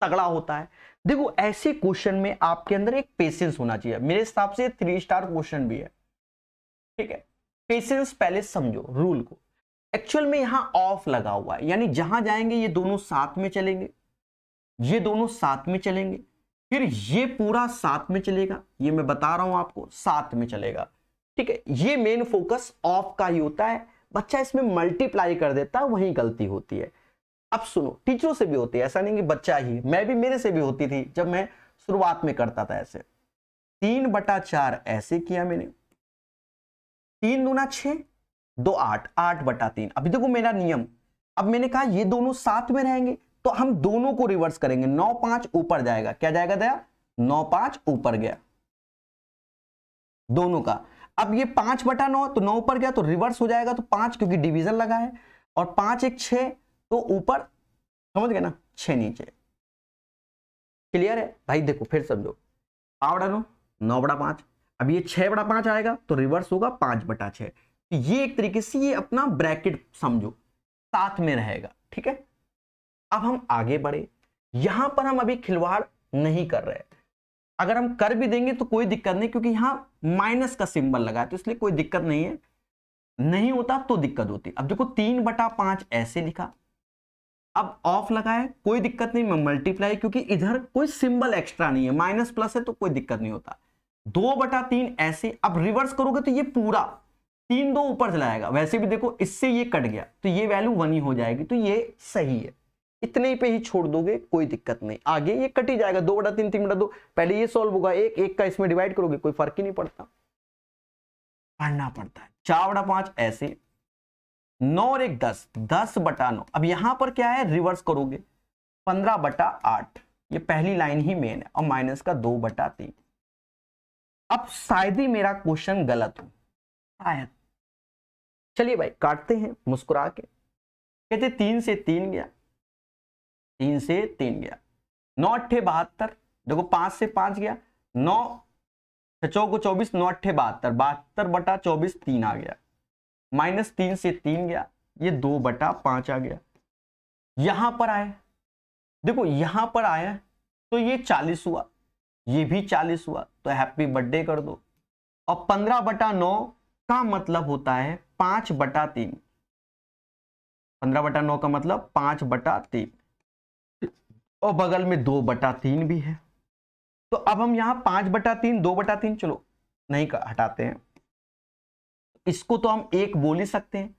तगड़ा होता है। देखो ऐसे क्वेश्चन में आपके अंदर एक पेशेंस होना चाहिए। मेरे हिसाब से 3 स्टार क्वेश्चन भी है, ठीक है। पेशेंस पहले समझो रूल को। एक्चुअल में यहां ऑफ लगा हुआ है, यानी जहां जाएंगे ये दोनों साथ में चलेंगे, ये दोनों साथ में चलेंगे, फिर ये पूरा साथ में चलेगा। ये मैं बता रहा हूं आपको, साथ में चलेगा, ठीक है। ये मेन फोकस ऑफ का ही होता है। बच्चा इसमें मल्टीप्लाई कर देता है, वही गलती होती है। अब सुनो, टीचरों से भी होती है, ऐसा नहीं कि बच्चा ही, मैं भी, मेरे से भी होती थी जब मैं शुरुआत में करता था। ऐसे 3/4 ऐसे किया मैंने, 3 दूना 6, 2 8, 8/3। अभी देखो मेरा नियम, अब मैंने कहा ये दोनों साथ में रहेंगे तो हम दोनों को रिवर्स करेंगे। 9 5 ऊपर जाएगा, क्या जाएगा दया, 9 5 ऊपर गया दोनों का। अब ये 5/9, तो 9 ऊपर गया तो रिवर्स हो जाएगा, तो 5 क्योंकि डिवीजन लगा है, और 5 1 6, तो ऊपर, समझ गए ना, 6 नीचे। क्लियर है भाई। देखो फिर समझो, 5/9, 9/5। अब ये 6/5 आएगा तो रिवर्स होगा 5/6। ये एक तरीके से ये अपना ब्रैकेट समझो, साथ में रहेगा, ठीक है। अब हम आगे बढ़े। यहां पर हम अभी खिलवाड़ नहीं कर रहे। अगर हम कर भी देंगे तो कोई दिक्कत नहीं, क्योंकि यहां माइनस का सिंबल लगा है, तो इसलिए कोई दिक्कत नहीं है। नहीं होता तो दिक्कत होती। अब देखो 3/5 ऐसे लिखा, अब ऑफ लगा है, कोई दिक्कत नहीं, मैं मल्टीप्लाई, क्योंकि इधर कोई सिंबल एक्स्ट्रा नहीं है, माइनस प्लस है तो कोई दिक्कत नहीं होता। 2/3 ऐसे, अब रिवर्स करोगे तो ये पूरा 3 2 ऊपर चला जाएगा। वैसे भी देखो इससे ये कट गया तो ये वैल्यू 1 ही हो जाएगी, तो ये सही है। इतने पे ही छोड़ दोगे, कोई दिक्कत नहीं, आगे ये कट ही जाएगा। 2/3, 3/2, पहले ये सॉल्व होगा, एक का इसमें डिवाइड करोगे, कोई फर्क ही नहीं पड़ता, पढ़ना पड़ता है। 4/5 ऐसे, 9 और 1 10, 10/9। अब यहां पर क्या है, रिवर्स करोगे 15/8। ये पहली लाइन ही मेन है, और माइनस का 2/3। अब शायद ही मेरा क्वेश्चन गलत हो, शायद। चलिए भाई काटते हैं मुस्कुरा के। कहते 3 से 3 गया, 3 से 3 गया, 9 8 72। देखो 5 से 5 गया, 9 6 को 24, 9 8 72, 72/24 3 आ गया, -3 से 3 गया, ये 2/5 आ गया। यहां पर आए, देखो यहां पर आया तो ये 40 हुआ, ये भी 40 हुआ, तो हैप्पी बर्थडे कर दो। और 15/9 का मतलब होता है 5/3। 15/9 का मतलब 5/3, और बगल में 2/3 भी है। तो अब हम यहां 5/3, 2/3, चलो नहीं हटाते हैं, इसको तो हम 1 बोल ही सकते हैं।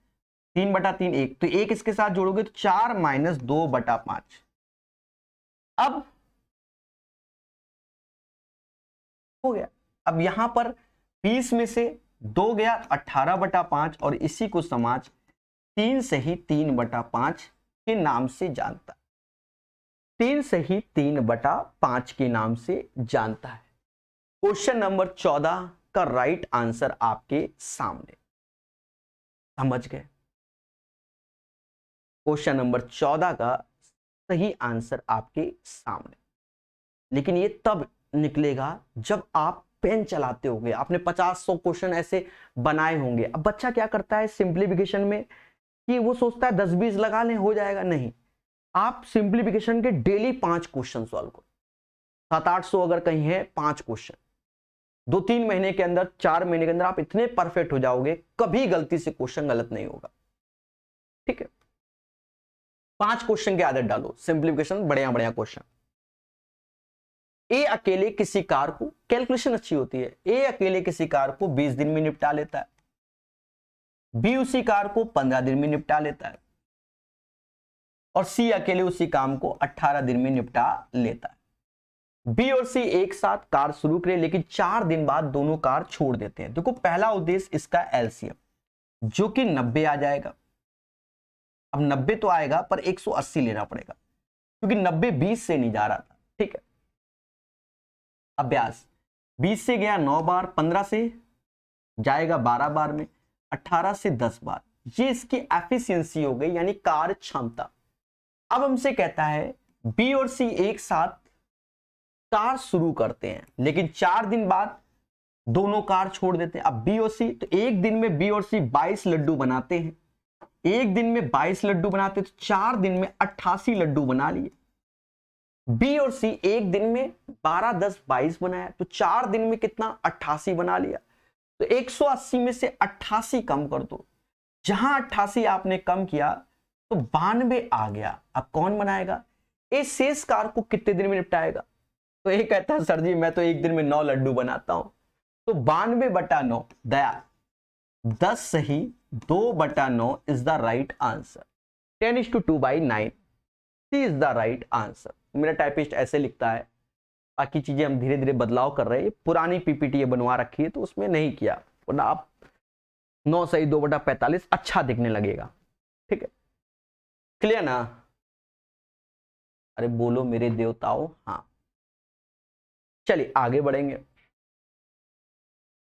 3/3 1, तो 1 इसके साथ जोड़ोगे तो 4 - 2/5। अब हो गया। अब यहां पर 20 में से 2 गया, 18/5, और इसी को समाज 3 से ही 3/5 के नाम से जानता है। 3 से ही 3/5 के नाम से जानता है। क्वेश्चन नंबर 14 का राइट आंसर आपके सामने, समझ गए। क्वेश्चन नंबर 14 का सही आंसर आपके सामने। लेकिन ये तब निकलेगा जब आप पेन चलाते होंगे, आपने 50-100 क्वेश्चन ऐसे बनाए होंगे। अब बच्चा क्या करता है सिंप्लीफिकेशन में, कि वो सोचता है 10-20 लगा लें हो जाएगा। नहीं, आप सिंप्लीफिकेशन के डेली 5 क्वेश्चन सॉल्व करो। 700-800 अगर कहीं है 5 क्वेश्चन, 2-3 महीने के अंदर, 4 महीने के अंदर आप इतने परफेक्ट हो जाओगे, कभी गलती से क्वेश्चन गलत नहीं होगा, ठीक है। 5 क्वेश्चन की आदत डालो, सिंप्लीफिकेशन बढ़िया बढ़िया क्वेश्चन। ए अकेले किसी कार को, कैलकुलेशन अच्छी होती है, ए अकेले किसी कार को 20 दिन में निपटा लेता है, बी उसी कार को 15 दिन में निपटा लेता है, और सी अकेले उसी काम को 18 दिन में निपटा लेता है। बी और सी एक साथ कार शुरू करें लेकिन 4 दिन बाद दोनों कार छोड़ देते हैं। देखो पहला उद्देश्य इसका एलसीएम जो कि 90 आ जाएगा। अब 90 तो आएगा पर 180 लेना पड़ेगा क्योंकि 90 20 से नहीं जा रहा था। ठीक है, अभ्यास 20 से गया 9 बार, 15 से जाएगा 12 बार में, 18 से 10 बार। ये इसकी एफिशिएंसी हो गई यानी कार्य क्षमता। अब हमसे कहता है बी और सी एक साथ कार शुरू करते हैं लेकिन 4 दिन बाद दोनों कार छोड़ देते हैं। अब बी और सी, तो एक दिन में बी और सी 22 लड्डू बनाते हैं, एक दिन में 22 लड्डू बनाते तो 4 दिन में 88 लड्डू बना लिए। बी और सी एक दिन में 12 10 22 बनाया तो 4 दिन में कितना 88 बना लिया। तो 180 में से 88 कम कर दो, जहां 88 आपने कम किया तो 92 आ गया। अब कौन बनाएगा? इस शेष कार को कितने दिन में निपटाएगा? तो ये कहता है सर जी मैं तो एक दिन में 9 लड्डू बनाता हूं। तो 92/9 दया 10 सही, 2/9 is the right answer. 10:2/9 is the right answer. मेरा टाइपिस्ट ऐसे लिखता है, बाकी चीजें हम धीरे धीरे बदलाव कर रहे हैं। पुरानी पीपीटी ये बनवा रखी है तो उसमें नहीं किया, वरना आप 9 सही 2/45 अच्छा दिखने लगेगा। ठीक है, क्लियर ना? अरे बोलो मेरे देवताओं हाँ। चलिए आगे बढ़ेंगे।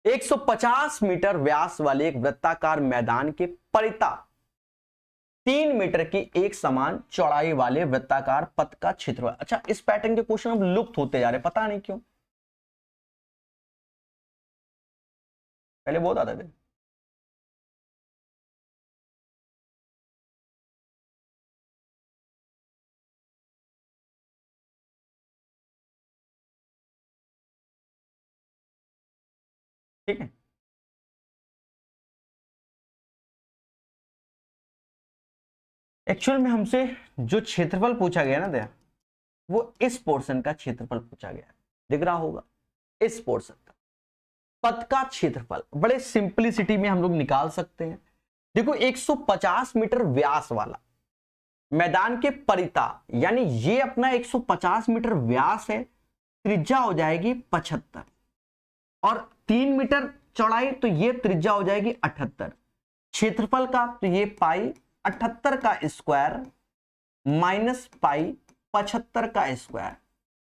150 मीटर व्यास वाले एक वृत्ताकार मैदान के परिता 3 मीटर की एक समान चौड़ाई वाले वृत्ताकार पथ का क्षेत्रफल। अच्छा, इस पैटर्न के क्वेश्चन अब लुप्त होते जा रहे, पता नहीं क्यों, पहले बहुत आते थे। ठीक है, एक्चुअल में हमसे जो क्षेत्रफल पूछा गया ना दया, वो इस पोर्शन का क्षेत्रफल पूछा गया, दिख रहा होगा, इस पोर्शन का पथ का क्षेत्रफल बड़े सिंपलिसिटी में हम लोग निकाल सकते हैं। देखो 150 मीटर व्यास वाला मैदान के परिता, यानी ये अपना 150 मीटर व्यास है, त्रिज्या हो जाएगी 75 और 3 मीटर चौड़ाई, तो ये त्रिज्या हो जाएगी 78। क्षेत्रफल का तो ये पाई 78 का स्क्वायर माइनस पाई 75 का स्क्वायर।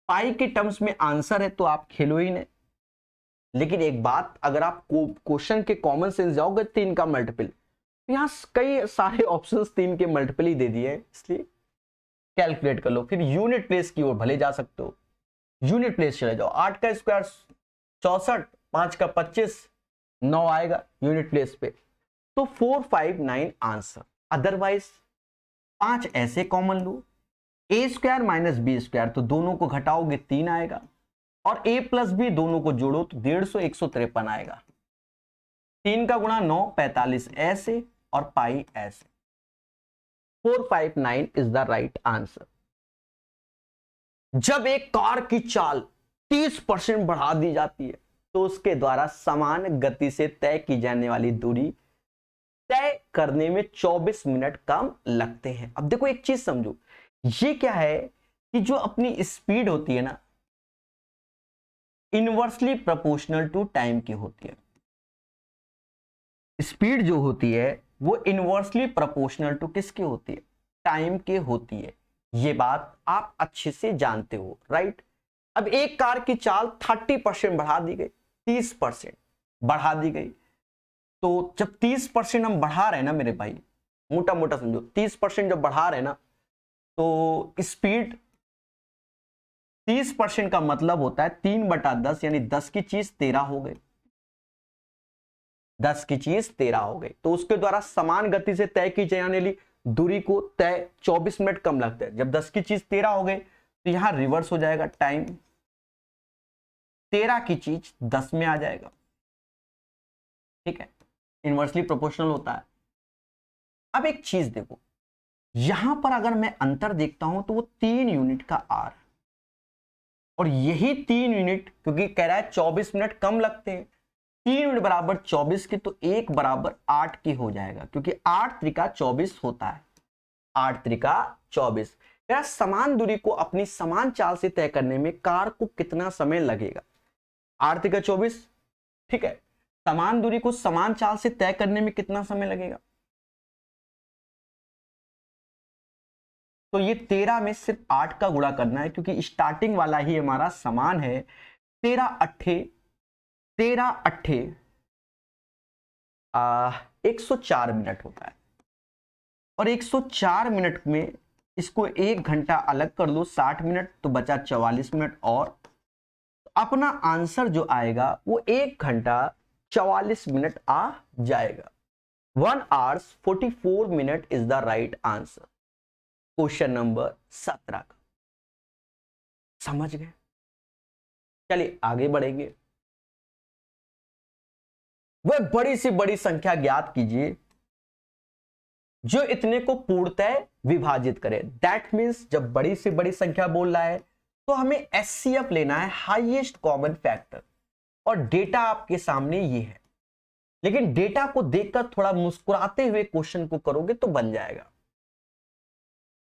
पाई के टर्म्स में आंसर है तो आप खेलो ही नहीं। लेकिन एक बात, अगर आप क्वेश्चन के कॉमन सेंस जाओगे 3 का मल्टीपल, तो यहां कई सारे ऑप्शंस 3 के मल्टीपल ही दे दिए, इसलिए कैलकुलेट कर लो। फिर यूनिट प्लेस की ओर भले जा सकते हो, यूनिट प्लेस चले जाओ। 8 का स्क्वायर 64, 5 का 25, 9 आएगा यूनिट प्लेस पे, तो 459 आंसर। अदरवाइज 5 ऐसे कॉमन लो, ए स्क्वायर माइनस बी स्क्वायर, तो दोनों को घटाओगे 3 आएगा, और a प्लस बी दोनों को जोड़ो तो 150 153 आएगा। 3 का गुणा 9 45 ऐसे और पाई ऐसे। 459 इज द राइट आंसर। जब एक कार की चाल 30% बढ़ा दी जाती है तो उसके द्वारा समान गति से तय की जाने वाली दूरी तय करने में 24 मिनट कम लगते हैं। अब देखो एक चीज समझो, ये क्या है कि जो अपनी स्पीड होती है ना, इनवर्सली प्रोपोर्शनल टू टाइम की होती है। स्पीड जो होती है वो इनवर्सली प्रोपोर्शनल टू किसकी होती है? टाइम के होती है। ये बात आप अच्छे से जानते हो, राइट? अब एक कार की चाल 30% बढ़ा दी गई, 30% बढ़ा दी गई, तो जब 30% हम बढ़ा रहे हैं ना मेरे भाई, मोटा मोटा समझो, 30% जब बढ़ा रहे हैं ना, तो स्पीड 30% का मतलब होता है 3/10, यानी 10 की चीज 13 हो गई, 10 की चीज 13 हो गई। तो उसके द्वारा समान गति से तय की जाने वाली दूरी को तय 24 मिनट कम लगता है। जब 10 की चीज 13 हो गई तो यहां रिवर्स हो जाएगा टाइम, 13 की चीज 10 में आ जाएगा। ठीक है, इनवर्सली प्रोपोर्शनल होता है। अब एक चीज देखो, यहां पर अगर मैं अंतर देखता हूं तो वो 3 यूनिट का आर, और यही 3 यूनिट, क्योंकि कह रहा है 24 मिनट कम लगते हैं, 3 यूनिट बराबर 24 की, तो 1 बराबर 8 की हो जाएगा, क्योंकि 8 त्रिका 24 होता है, 8 त्रिका 24। कह क्या समान दूरी को अपनी समान चाल से तय करने में कार को कितना समय लगेगा? 8×24, ठीक है। समान दूरी को समान चाल से तय करने में कितना समय लगेगा? तो ये 13 में सिर्फ 8 का गुणा करना है, क्योंकि स्टार्टिंग वाला ही हमारा समान है। 13 अट्ठे 104 मिनट होता है, और 104 मिनट में इसको 1 घंटा अलग कर लो, 60 मिनट, तो बचा 44 मिनट। और अपना आंसर जो आएगा वो 1 घंटा 44 मिनट आ जाएगा। 1 hour 44 minute is the right answer question number 17 का। समझ गए? चलिए आगे बढ़ेंगे। वह बड़ी से बड़ी संख्या ज्ञात कीजिए जो इतने को पूर्णतः विभाजित करे। दैट मीन्स जब बड़ी से बड़ी संख्या बोल रहा है तो हमें एचसीएफ लेना है, हाईएस्ट कॉमन फैक्टर, और डेटा आपके सामने ये है। लेकिन डेटा को देखकर थोड़ा मुस्कुराते हुए क्वेश्चन को करोगे तो बन जाएगा।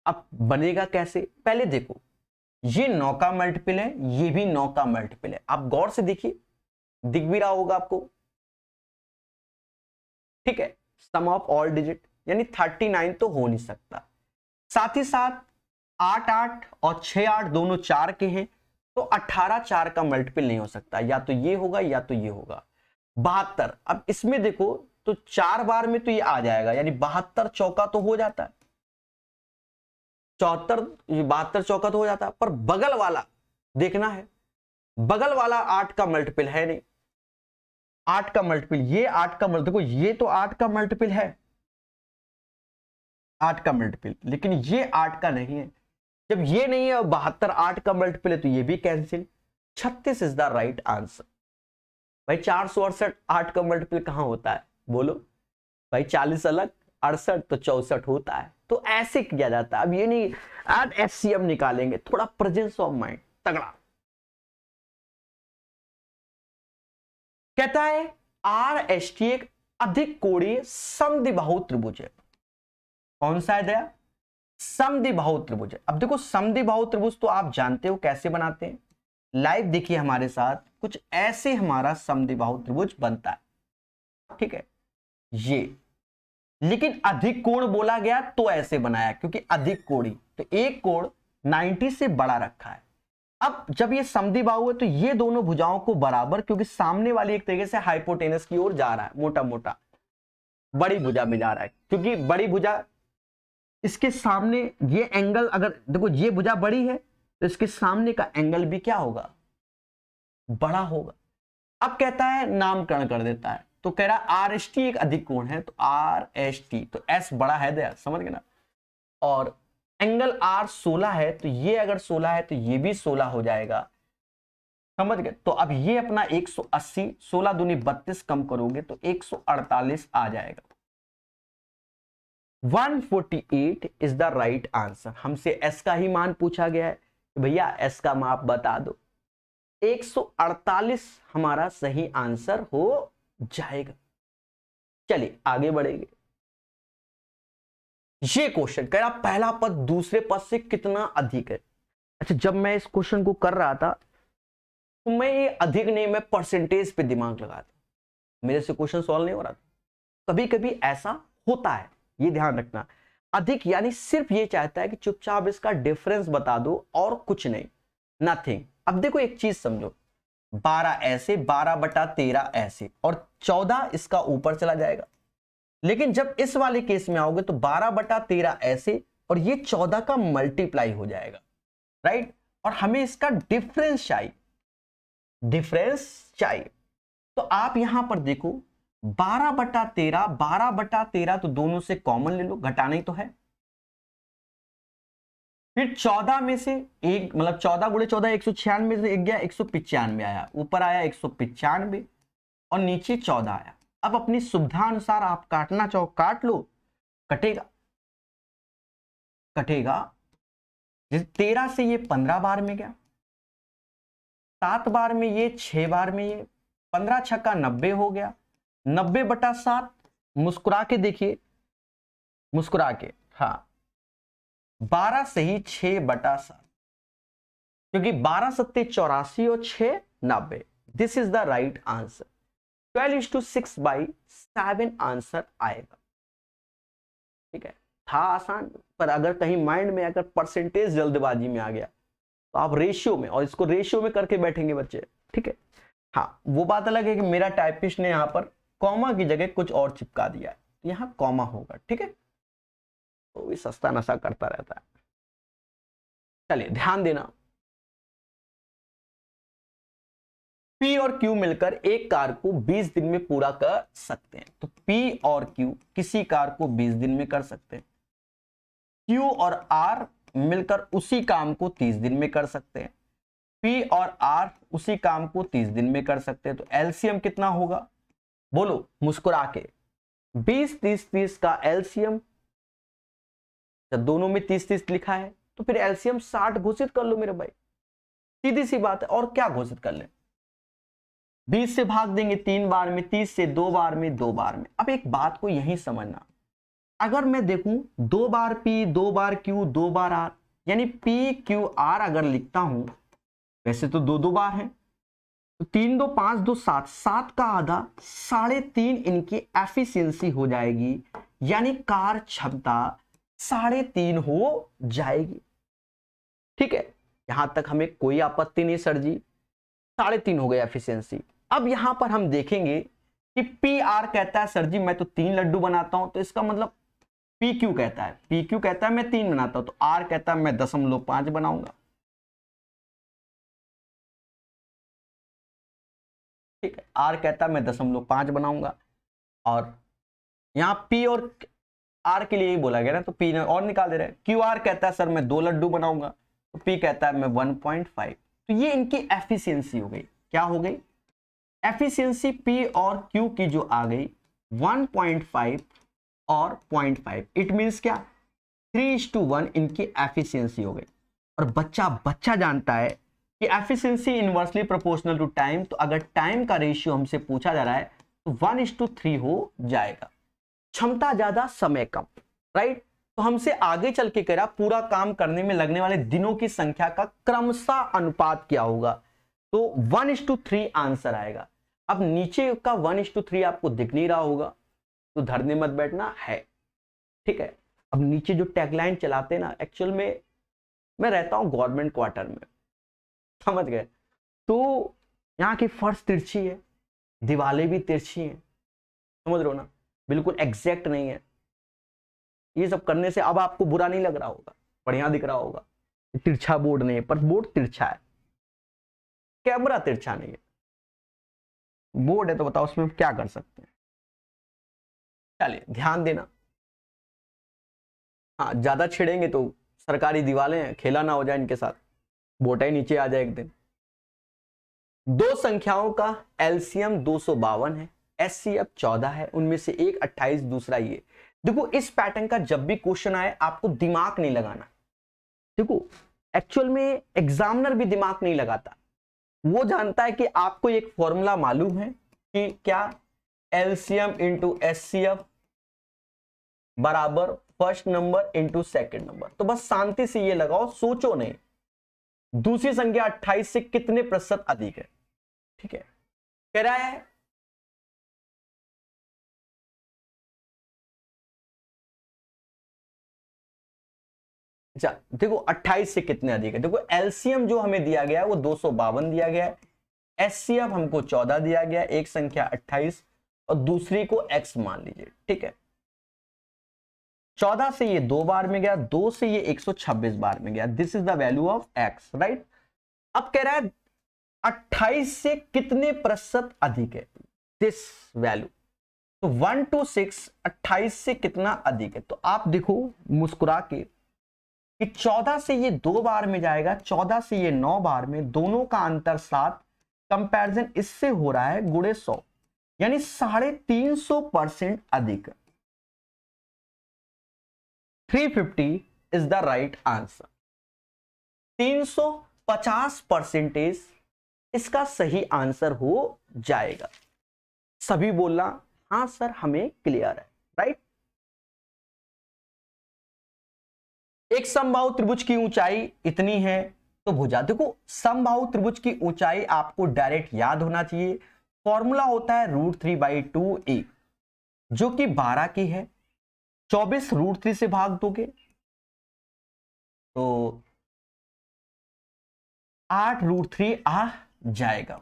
अब बनेगा कैसे? पहले देखो, ये 9 का मल्टीपल है, ये भी 9 का मल्टीपल है। आप गौर से देखिए, दिख भी रहा होगा आपको, ठीक है। सम ऑफ ऑल डिजिट यानी 39 तो हो नहीं सकता। साथ ही साथ 8 8 और 6 8 दोनों 4 के हैं, तो 18 4 का मल्टीपल नहीं हो सकता। या तो ये होगा या तो ये होगा। 72, अब इसमें देखो तो 4 बार में तो ये आ जाएगा, यानी 72 चौका तो हो जाता है, 72 चौका तो हो जाता है। पर बगल वाला देखना है, बगल वाला 8 का मल्टीपल है नहीं। 8 का मल्टीपल, ये 8 का मल्टीपल, देखो ये तो 8 का मल्टीपल है, 8 का मल्टीपल, लेकिन ये 8 का नहीं है। जब ये नहीं है और 72 8 का मल्टीपल है तो ये भी cancel. 36 is the right answer. भाई 468 8 का मल्टीपल कहां होता है बोलो भाई? 40 अलग, 68 तो 64 होता है। तो ऐसे किया जाता है। अब ये नहीं आज एचसीएफ निकालेंगे, थोड़ा प्रेजेंस ऑफ माइंड तगड़ा। कहता है आरएसटी एक अधिक कोणीय समद्विबाहु त्रिभुज है। कौन सा है दया? समद्विबाहु त्रिभुज है। अब देखो समद्विबाहु त्रिभुज तो आप जानते हो कैसे बनाते हैं, लाइव देखिए हमारे साथ। कुछ ऐसे हमारा समद्विबाहु त्रिभुज बनता है, ठीक है ये। लेकिन अधिक कोण बोला गया तो ऐसे बनाया, क्योंकि अधिक कोणी, तो एक कोण 90 से बड़ा रखा है। अब जब ये समद्विबाहु है तो ये दोनों भुजाओं को बराबर, क्योंकि सामने वाली एक तरीके से हाइपोटेनस की ओर जा रहा है, मोटा मोटा बड़ी भुजा में जा रहा है, क्योंकि बड़ी भुजा इसके सामने, ये एंगल अगर देखो ये भुजा बड़ी है तो इसके सामने का एंगल भी क्या होगा? बड़ा होगा। अब कहता है नामकरण कर देता है, तो कह रहा आरएसटी एक अधिक कोण है, तो आरएसटी, तो एस बड़ा है दया, समझ गए ना। और एंगल आर 16 है, तो ये अगर 16 है तो ये भी 16 हो जाएगा, समझ गए। तो अब ये अपना 180, 16 दूनी 32 कम करोगे तो 148 आ जाएगा। 148 इज द राइट आंसर। हमसे एस का ही मान पूछा गया है, भैया एस का माप बता दो। 148 हमारा सही आंसर हो जाएगा। चलिए आगे बढ़ेंगे। ये क्वेश्चन कह रहा पहला पद दूसरे पद से कितना अधिक है। अच्छा, जब मैं इस क्वेश्चन को कर रहा था तो मैं ये अधिक नहीं, मैं परसेंटेज पे दिमाग लगाता, मेरे से क्वेश्चन सॉल्व नहीं हो रहा था। कभी कभी ऐसा होता है, ये ध्यान रखना। अधिक यानी सिर्फ ये चाहता है कि चुपचाप इसका डिफरेंस बता दो और कुछ नहीं, नथिंग। अब देखो एक चीज समझो, 12 ऐसे, 12/13 ऐसे, और 14 इसका ऊपर चला जाएगा। लेकिन जब इस वाले केस में आओगे तो 12/13 ऐसे, और ये 14 का मल्टीप्लाई हो जाएगा, राइट। और हमें इसका डिफरेंस चाहिए, डिफरेंस चाहिए। तो आप यहां पर देखो 12/13, 12/13 तो दोनों से कॉमन ले लो, घटाना ही तो है। फिर 14 में से एक, मतलब 14 × 14 196 से एक गया, 195 आया, ऊपर आया 195 और नीचे 14 आया। अब अपनी सुविधा अनुसार आप काटना चाहो काट लो, कटेगा कटेगा। जैसे 13 से ये 15 बार में गया, 7 बार में ये, 6 बार में ये, 15 छक्का 90 हो गया, 90/7। मुस्कुरा के देखिए, मुस्कुरा के, हाँ 12 से ही 6/7, क्योंकि 12 सत्ते 84 और 6 90। This is the right answer. 12:6/7 answer आएगा। ठीक है, था आसान, पर अगर कहीं माइंड में अगर परसेंटेज जल्दबाजी में आ गया तो आप रेशियो में, और इसको रेशियो में करके बैठेंगे बच्चे। ठीक है, हाँ वो बात अलग है कि मेरा टाइपिस्ट ने यहां पर कॉमा की जगह कुछ और चिपका दिया है, यहां कॉमा होगा। ठीक है, तो भी सस्ता नशा करता रहता है। चलिए ध्यान देना, P और Q मिलकर एक कार को 20 दिन में पूरा कर सकते हैं। तो P और Q किसी कार को 20 दिन में कर सकते हैं। Q और R मिलकर उसी काम को 30 दिन में कर सकते हैं। P और R उसी काम को 30 दिन में कर सकते हैं। तो एलसीएम कितना होगा, बोलो मुस्कुरा के। 20 30 30 का एलसीएम, जब दोनों में 30 30 लिखा है तो फिर एलसीएम 60 घोषित कर लो मेरे भाई, सीधी सी बात है। और क्या घोषित कर ले, 20 से भाग देंगे 3 बार में, 30 से 2 बार में, 2 बार में। अब एक बात को यही समझना, अगर मैं देखूं 2 बार P 2 बार Q 2 बार R, यानी PQR अगर लिखता हूं, वैसे तो 2 2 बार है, तो 3 2 5 2 7, 7 का आधा 3.5 इनकी एफिशिएंसी हो जाएगी, यानी कार क्षमता 3.5 हो जाएगी। ठीक है, यहां तक हमें कोई आपत्ति नहीं सर जी, 3.5 हो गया एफिशिएंसी। अब यहां पर हम देखेंगे कि PR कहता है सर जी मैं तो 3 लड्डू बनाता हूं, तो इसका मतलब PQ कहता है, PQ कहता है मैं 3 बनाता हूं, तो R कहता है मैं 0.5 बनाऊंगा। ठीक है, R कहता है मैं 0.5 बनाऊंगा, और यहां P और R के लिए ही बोला गया ना, तो P ने और निकाल दे रहा है। QR कहता है सर मैं 2 लड्डू बनाऊंगा, तो P कहता है मैं 1.5। तो ये इनकी एफिशिएंसी हो गई। क्या हो गई, एफिशिएंसी P और Q की जो आ गई 1.5 और 0.5। इट मींस क्या, 3:1 इनकी एफिशिएंसी हो गई। और बच्चा जानता है कि efficiency inversely proportional to time, तो अगर टाइम का रेशियो हमसे पूछा जा रहा है तो 1:3 हो जाएगा। क्षमता ज्यादा समय कम, राइट। तो हमसे आगे चल के कह रहा पूरा काम करने में लगने वाले दिनों की संख्या का क्रमशः अनुपात क्या होगा, तो 1:3 आंसर आएगा। अब नीचे का 1:3 आपको दिख नहीं रहा होगा, तो धरने मत बैठना है। ठीक है, अब नीचे जो टैगलाइन चलाते ना, एक्चुअल में मैं रहता हूं गवर्नमेंट क्वार्टर में, समझ गए, तो यहाँ की फर्श तिरछी है, दीवारें भी तिरछी हैं, समझ रहे हो ना, बिल्कुल एग्जैक्ट नहीं है। ये सब करने से अब आपको बुरा नहीं लग रहा होगा, बढ़िया दिख रहा होगा। तिरछा बोर्ड नहीं है, पर बोर्ड तिरछा है, कैमरा तिरछा नहीं है, बोर्ड है, तो बताओ उसमें क्या कर सकते हैं। चलिए ध्यान देना, हाँ ज्यादा छिड़ेंगे तो सरकारी दीवारें हैं, खेला ना हो जाए इनके साथ, बोटा ही नीचे आ जाए एक दिन। दो संख्याओं का एलसीएम 252 है, एचसीएफ 14 है, उनमें से एक 28, दूसरा ये। देखो इस पैटर्न का जब भी क्वेश्चन आए आपको दिमाग नहीं लगाना। देखो एक्चुअल में एग्जामिनर भी दिमाग नहीं लगाता, वो जानता है कि आपको एक फॉर्मूला मालूम है कि क्या, एलसीएम इंटू एचसीएफ बराबर first number into second number. तो बस शांति से ये लगाओ, सोचो नहीं। दूसरी संख्या 28 से कितने प्रतिशत अधिक है, ठीक है, कह रहा है अच्छा देखो 28 से कितने अधिक है। देखो एलसीएम जो हमें दिया गया है वो 252 दिया गया है, एचसीएफ हमको 14 दिया गया है, एक संख्या 28 और दूसरी को एक्स मान लीजिए। ठीक है, 14 से ये 2 बार में गया, 2 से ये 126 बार में गया, this is the value of x, right. अब कह रहा है 28 से कितने प्रतिशत अधिक है, दिस वैल्यू। तो 1 to 6 28 से कितना अधिक है, तो आप देखो मुस्कुरा के कि 14 से ये 2 बार में जाएगा, 14 से ये 9 बार में, दोनों का अंतर 7, कंपैरिजन इससे हो रहा है गुणे 100, यानी 350% अधिक। 350 इज द राइट आंसर। 350% इसका सही आंसर हो जाएगा। सभी बोलना हाँ सर हमें क्लियर है, राइट। एक समबाहु त्रिभुज की ऊंचाई इतनी है तो भुजा, देखो समबाहु त्रिभुज की ऊंचाई आपको डायरेक्ट याद होना चाहिए, फॉर्मूला होता है √3/2a जो कि 12 की है। 24 √3 से भाग दोगे तो 8 √3 आ जाएगा।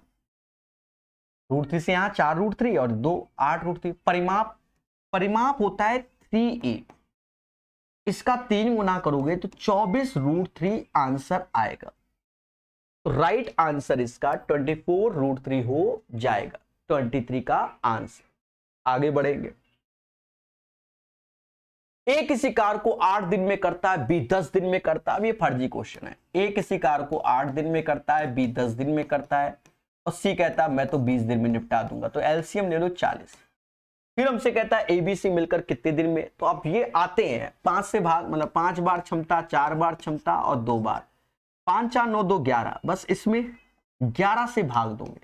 √3 से यहां 4 √3 और 2 8 √3। परिमाप होता है 3a, इसका 3 गुना करोगे तो 24 √3 आंसर आएगा। तो राइट आंसर इसका 24 √3 हो जाएगा, 23 का आंसर। आगे बढ़ेंगे। ए किसी कार को 8 दिन में करता है, बी 10 दिन में करता है। अब ये फर्जी क्वेश्चन है। ए किसी कार को 8 दिन में करता है, बी 10 दिन में करता है और सी कहता है मैं तो 20 दिन में निपटा दूंगा। तो एलसीएम ले लो 40। फिर हमसे कहता है एबीसी मिलकर कितने दिन में, तो अब ये आते हैं 5 से भाग, मतलब 5 बार क्षमता, 4 बार क्षमता और 2 बार। 5 4 9 2 11, बस इसमें 11 से भाग दोगे।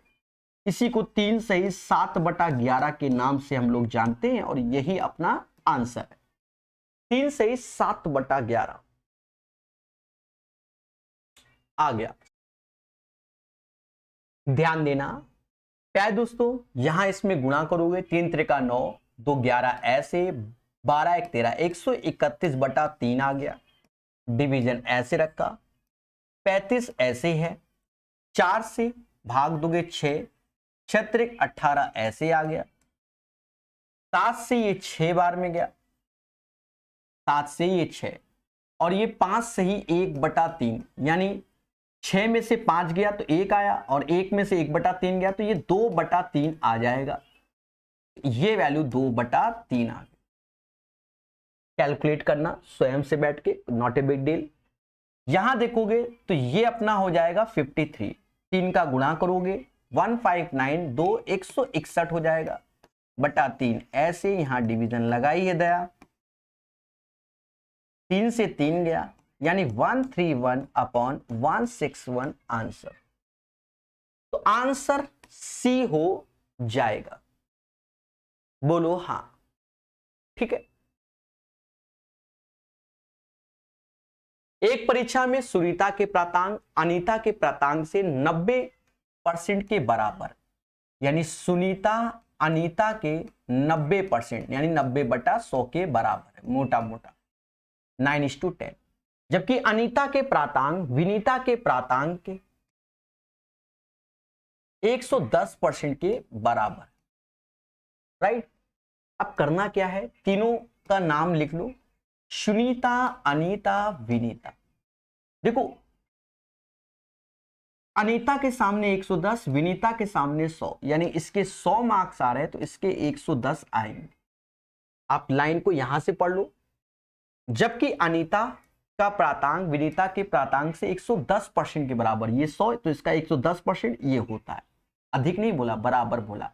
इसी को 3 सही 7/11 के नाम से हम लोग जानते हैं और यही अपना आंसर है। 3 सही 7/11 आ गया। ध्यान देना क्या है दोस्तों, यहां इसमें गुणा करोगे 3 त्रिका 9, 2 11 ऐसे, 12 1 13, 131/3 आ गया। डिवीजन ऐसे रखा, 35 ऐसे है, 4 से भाग दोगे 6, 6 त्रिक 18 ऐसे आ गया। 7 से ये 6 बार में गया, 7 से ये 6 और ये 5 से ही 1/3, यानी 6 में से 5 गया तो 1 आया और 1 में से 1/3 गया तो ये 2/3 आ जाएगा। ये वैल्यू 2/3 आ गई। कैलकुलेट करना स्वयं से बैठ के, नॉट ए बिग डील। यहां देखोगे तो ये अपना हो जाएगा 53। 3 का गुणा करोगे 159, 2 161 हो जाएगा बटा 3 ऐसे। यहां डिवीजन लगाई है दया, 3 से 3 गया यानी 131/161 आंसर। तो आंसर सी हो जाएगा। बोलो हां, ठीक है। एक परीक्षा में सुनीता के प्रातांक अनीता के प्रातांक से 90% के बराबर, यानी सुनीता अनीता के 90% यानी 90/100 के बराबर है, मोटा मोटा 9:10। जबकि अनीता के प्रातांक विनीता के प्रातांक के 110% के बराबर, राइट। अब करना क्या है, तीनों का नाम लिख लो, सुनीता अनीता विनीता। देखो अनीता के सामने 110, विनीता के सामने 100, यानी इसके 100 मार्क्स आ रहे हैं तो इसके 110 आएंगे। आप लाइन को यहां से पढ़ लो। जबकि अनीता का प्रातांक विनीता के प्रातांक से 110% के बराबर, ये 100 तो इसका 110% ये होता है। अधिक नहीं बोला, बराबर बोला।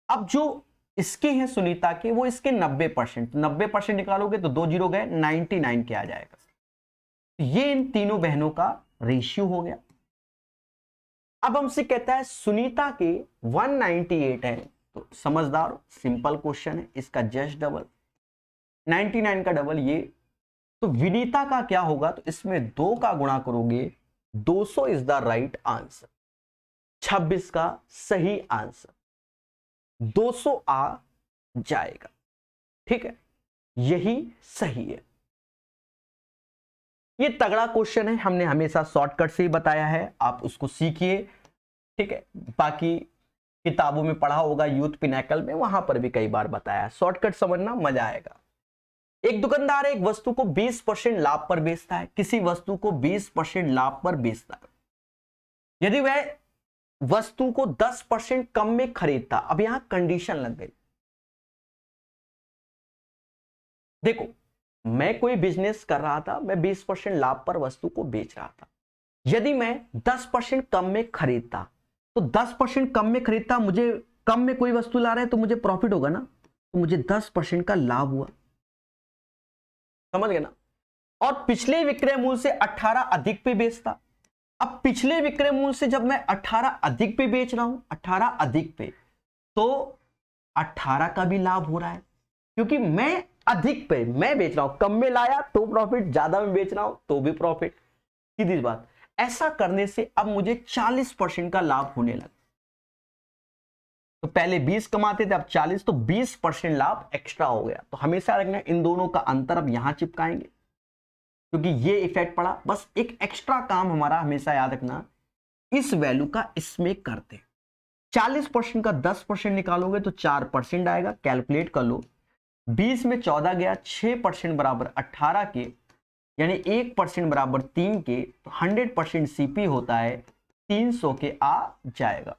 अब जो इसके हैं सुनीता के, वो इसके 90%, 90% निकालोगे तो 2 0 गए, 99 के आ जाएगा। ये इन तीनों बहनों का रेशियो हो गया। अब हमसे कहता है सुनीता के 198 है, तो समझदार, सिंपल क्वेश्चन है, इसका जस्ट डबल 99 का डबल ये। तो विनीता का क्या होगा, तो इसमें 2 का गुणा करोगे 200 इज द राइट आंसर, 26 का सही आंसर, 200 आ जाएगा, ठीक है। यही सही है। ये तगड़ा क्वेश्चन है, हमने हमेशा शॉर्टकट से ही बताया है, आप उसको सीखिए, ठीक है। बाकी किताबों में पढ़ा होगा, यूथ पिनैकल में, वहां पर भी कई बार बताया। शॉर्टकट समझना, मजा आएगा। एक दुकानदार एक वस्तु को 20% लाभ पर बेचता है, किसी वस्तु को 20% लाभ पर बेचता है। यदि वह वस्तु को 10% कम में खरीदता, अब यहां कंडीशन लग गई। देखो मैं कोई बिजनेस कर रहा था, मैं 20% लाभ पर वस्तु को बेच रहा था। यदि मैं 10% कम में खरीदता, तो 10% कम में खरीदता, मुझे कम में कोई वस्तु ला रहा है तो मुझे प्रॉफिट होगा ना, तो मुझे 10% का लाभ हुआ, समझ गए ना। और पिछले विक्रय मूल्य से 18 अधिक पे बेचता। अब पिछले विक्रय मूल्य से जब मैं 18 अधिक पे बेच रहा हूं, 18 अधिक पे, तो 18 का भी लाभ हो रहा है, क्योंकि मैं अधिक पे मैं बेच रहा हूं, कम में लाया तो प्रॉफिट, ज्यादा में बेच रहा हूं तो भी प्रॉफिट, सीधी बात। ऐसा करने से अब मुझे 40% का लाभ होने लगा। तो पहले 20 कमाते थे, अब 40, तो 20% लाभ एक्स्ट्रा हो गया। तो हमेशा रखना इन दोनों का अंतर अब यहां चिपकाएंगे क्योंकि ये इफेक्ट पड़ा। बस एक एक्स्ट्रा काम हमारा हमेशा याद रखना, इस वैल्यू का इसमें करते 40% का 10% निकालोगे तो 4% आएगा, कैलकुलेट कर लो। 20 में 14 गया, 6% बराबर 18 के, यानी 1% बराबर 3 के, तो 100% सीपी होता है 300 के आ जाएगा।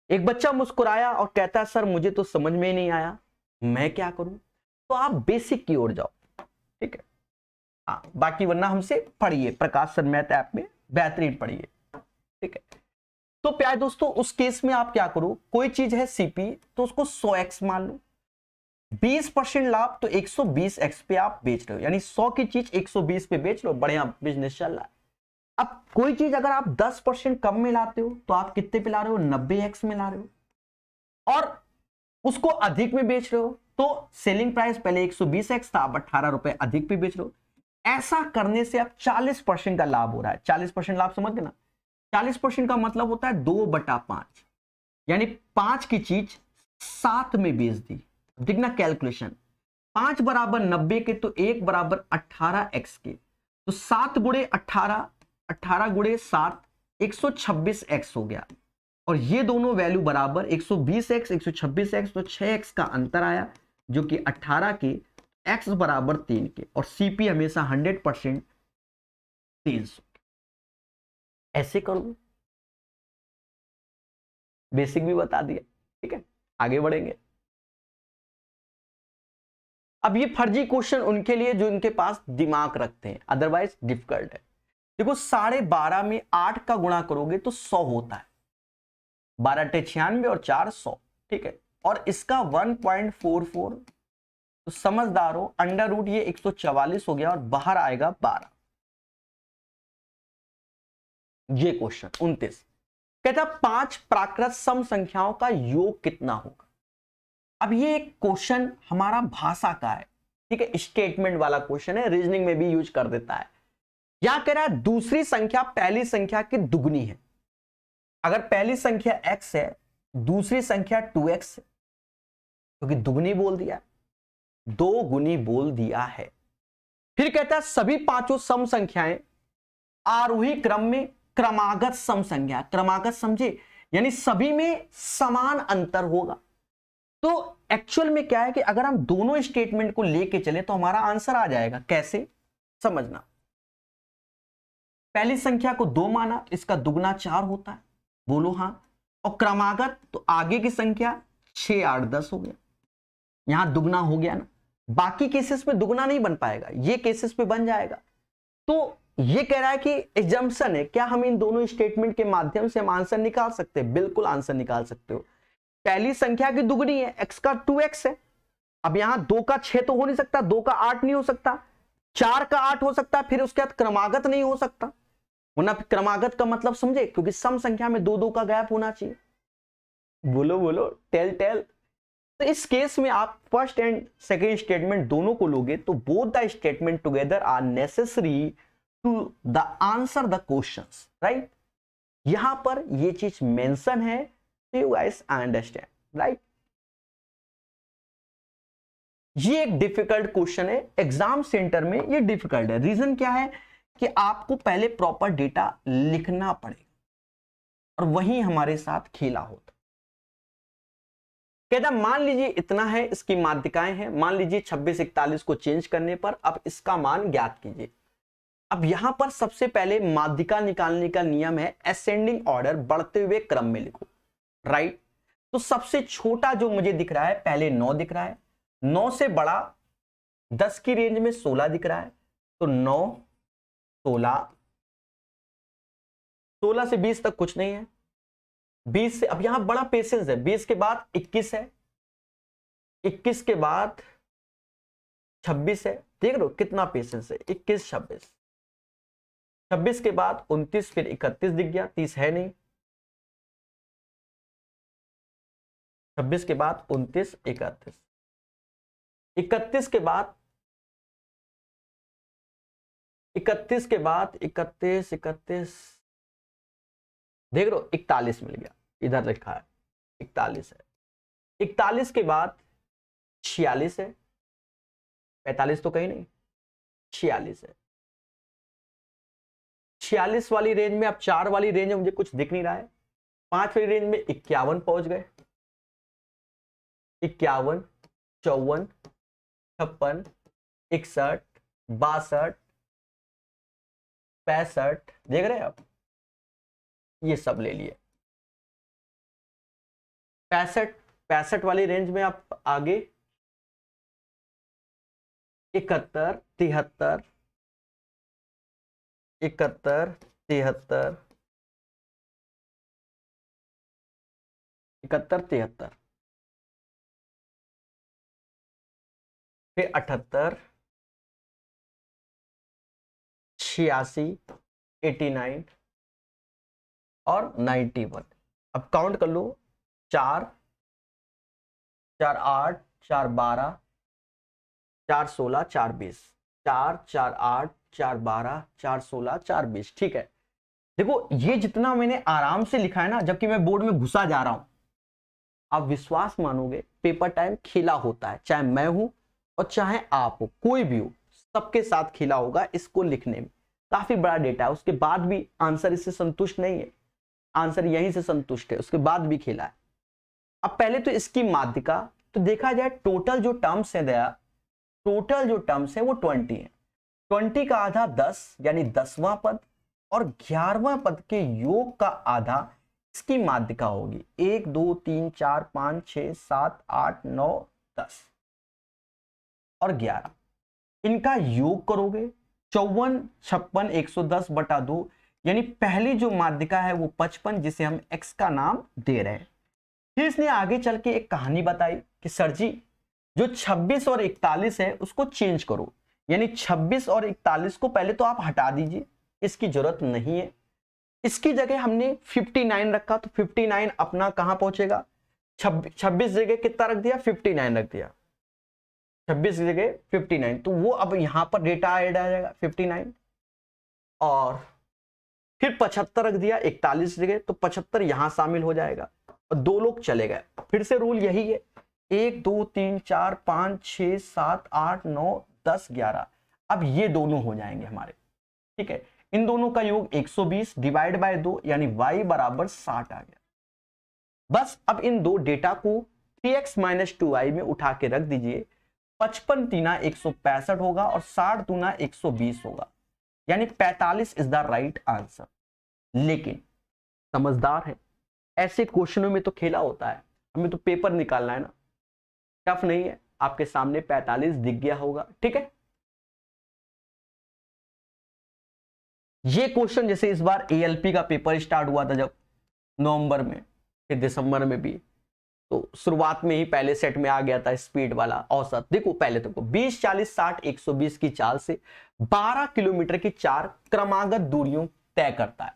एक बच्चा मुस्कुराया और कहता है सर मुझे तो समझ में ही नहीं आया, मैं क्या करूं? तो आप बेसिक की ओर जाओ, ठीक है। हाँ, बाकी वरना हमसे पढ़िए, प्रकाश सर मैथ ऐप में बेहतरीन पढ़िए, ठीक है। तो प्यारे दोस्तों, उस केस में आप क्या करो, कोई चीज है सीपी तो उसको 100x मान लो, 20% लाभ तो 120x पे आप बेच रहे हो, यानी 100 की चीज 120 पे बेच लो, बढ़िया बिजनेस चल रहा है। अब कोई चीज अगर आप 10% कम में लाते हो तो आप कितने पे ला रहे हो, 90x में ला रहे हो, और उसको अधिक में बेच रहे हो तो सेलिंग प्राइस पहले 120x था, अब 18 रुपए अधिक पे बेच रहे हो। ऐसा करने से अब 40% का लाभ हो रहा है। 40% लाभ समझ गए ना? 40% का मतलब होता है 2/5, यानी 5 की चीज 7 में बेच दी। देखना कैलकुलेशन, 5 बराबर 90 के, तो 1 बराबर 18x के, तो 7 गुणे 18, 18 गुणे 7, 126x हो गया। और ये दोनों वैल्यू बराबर 120x 126x, तो 6x का अंतर आया जो कि 18 के, x बराबर 3 के, और सीपी हमेशा 100% 300। ऐसे करो, बेसिक भी बता दिया, ठीक है। आगे बढ़ेंगे। अब ये फर्जी क्वेश्चन उनके लिए जो इनके पास दिमाग रखते हैं, अदरवाइज डिफिकल्ट है। देखो 12.5 में 8 का गुणा करोगे तो 100 होता है, 12 टे 96 और 4 100, ठीक है। और इसका 1.44, तो समझदार हो, अंडर रूट ये 144 हो गया और बाहर आएगा 12। ये क्वेश्चन 29 कहता 5 प्राकृत सम संख्याओं का योग कितना होगा। अब ये एक क्वेश्चन हमारा भाषा का है, ठीक है, स्टेटमेंट वाला क्वेश्चन है, रीजनिंग में भी यूज कर देता है। यहां कह रहा है दूसरी संख्या पहली संख्या की दुगनी है। अगर पहली संख्या x है, दूसरी संख्या 2x है, क्योंकि दुगनी बोल दिया, 2 गुनी बोल दिया है। फिर कहता है सभी पांचों सम संख्याएं आरोही क्रम में क्रमागत सम संख्या, क्रमागत समझे, यानी सभी में समान अंतर होगा। तो एक्चुअल में क्या है कि अगर हम दोनों स्टेटमेंट को लेके चले तो हमारा आंसर आ जाएगा। कैसे समझना, पहली संख्या को 2 माना, इसका दुगना 4 होता है, बोलो हां। और क्रमागत तो आगे की संख्या 6 8 10 हो गया, यहां दुगना हो गया ना। बाकी केसेस में दुगना नहीं बन पाएगा, ये केसेस पे बन जाएगा। तो ये कह रहा है कि एजम्पशन है, क्या हम इन दोनों स्टेटमेंट के माध्यम से हम आंसर निकाल सकते हैं? बिल्कुल आंसर निकाल सकते हो। पहली संख्या की दुगनी है, x का 2x है। अब यहां 2 का 6 तो हो नहीं सकता, 2 का 8 नहीं हो सकता, 4 का 8 हो सकता, फिर उसके बाद क्रमागत नहीं हो सकता, वरना क्रमागत का मतलब समझे, क्योंकि सम संख्या में 2 2 का गैप होना चाहिए। बोलो बोलो, टेल टेल। तो इस केस में आप फर्स्ट एंड सेकेंड स्टेटमेंट दोनों को लोगे तो both the statement together are necessary to the answer the questions, right. यहां पर ये चीज मेंशन है, यू गाइस अंडरस्टैंड, राइट। ये एक डिफिकल्ट क्वेश्चन है, एग्जाम सेंटर में ये डिफिकल्ट है। रीजन क्या है कि आपको पहले प्रॉपर डेटा लिखना पड़ेगा और वही हमारे साथ खेला होता। कहता मान लीजिए इतना है, इसकी माध्यिकाएं हैं, मान लीजिए 26 41 को चेंज करने पर अब इसका मान ज्ञात कीजिए। अब यहां पर सबसे पहले माध्यिका निकालने का नियम है असेंडिंग ऑर्डर, बढ़ते हुए क्रम में लिखो, राइट। तो सबसे छोटा जो मुझे दिख रहा है पहले 9 दिख रहा है, 9 से बड़ा 10 की रेंज में 16 दिख रहा है, तो 9 16, 16 से 20 तक कुछ नहीं है, 20 से अब यहां बड़ा पेशेंस है, 20 के बाद 21 है, 21 के बाद 26 है, देख लो कितना पेशेंस है, 21 26, 26 के बाद 29, फिर 31 दिख गया, 30 है नहीं, 26 के बाद 29 31, 31 के बाद 31 के बाद 31 देख रहे हो 41 मिल गया, इधर लिखा है 41 है। 41 के बाद 46 है, 45 तो कहीं नहीं, 46 है। 46 वाली रेंज में, अब 4 वाली रेंज में मुझे कुछ दिख नहीं रहा है। 5 वाली रेंज में 51 पहुंच गए, 51, 54, 56, 61, 62, 65, देख रहे हैं आप, ये सब ले लिए। 65 वाली रेंज में आप आगे 71, 73, 71, 73, 71, 73, फिर 78, 86, 89 और 91। अब काउंट कर लो, 4, 4, 8, 4, 12, 4, 16, 4, 20, 4, 4, 8, 4, 12, 4, 16, 4, 20। ठीक है, देखो ये जितना मैंने आराम से लिखा है ना, जबकि मैं बोर्ड में घुसा जा रहा हूं, आप विश्वास मानोगे पेपर टाइम खेला होता है, चाहे मैं हूं और चाहे आप हो, कोई भी हो, सबके साथ खेला होगा इसको लिखने में। काफी बड़ा डेटा है, उसके बाद भी आंसर इससे संतुष्ट नहीं है, आंसर यहीं से संतुष्ट है, उसके बाद भी खेला है। अब पहले तो इसकी माध्यिका, तो देखा जाए टोटल जो टर्म्स है दया, टोटल जो टर्म्स है वो 20 है। 20 का आधा 10 यानी 10वां पद, और 11वां पद के योग का आधा इसकी माध्यिका होगी। 1, 2, 3, 4, 5, 6, 7, 8, 9, 10 और 11, इनका योग करोगे 54, 56, 110 बटा 2, यानी पहली जो माध्यिका है वो 55, जिसे हम x का नाम दे रहे हैं। फिर इसने आगे चल के एक कहानी बताई कि सर जी जो 26 और 41 है उसको चेंज करो, यानी 26 और 41 को पहले तो आप हटा दीजिए, इसकी जरूरत नहीं है। इसकी जगह हमने 59 रखा, तो 59 अपना कहां पहुंचेगा, 26 जगह कितना रख दिया, 59 रख दिया, 26 जगह 59, तो वो अब यहां पर डेटा ऐड आ जाएगा 59, और फिर 75 रख दिया 41 जगह, तो 75 यहां शामिल हो जाएगा, और 2 लोग चले गए। फिर से रूल यही है, 1, 2, 3, 4, 5, 6, 7, 8, 9, 10, 11, अब ये दोनों हो जाएंगे हमारे। ठीक है, इन दोनों का योग 120 डिवाइड बाय 2, यानी y बराबर 60 आ गया। बस अब इन दो डेटा को 3x - 2y में उठा के रख दीजिए, 55 तीना 165 होगा और 60 दूना 120 होगा, यानी 45 इज द राइट आंसर। लेकिन समझदार है, ऐसे क्वेश्चनों में तो खेला होता है, हमें तो पेपर निकालना है ना, टफ नहीं है। आपके सामने 45 दिख गया होगा। ठीक है, ये क्वेश्चन जैसे इस बार ALP का पेपर स्टार्ट हुआ था जब नवंबर में, फिर दिसंबर में भी, तो शुरुआत में ही पहले सेट में आ गया था स्पीड वाला औसत। देखो पहले तो 20, 40, 60, 120 की चाल से 12 किलोमीटर की 4 क्रमागत दूरियों तय करता है।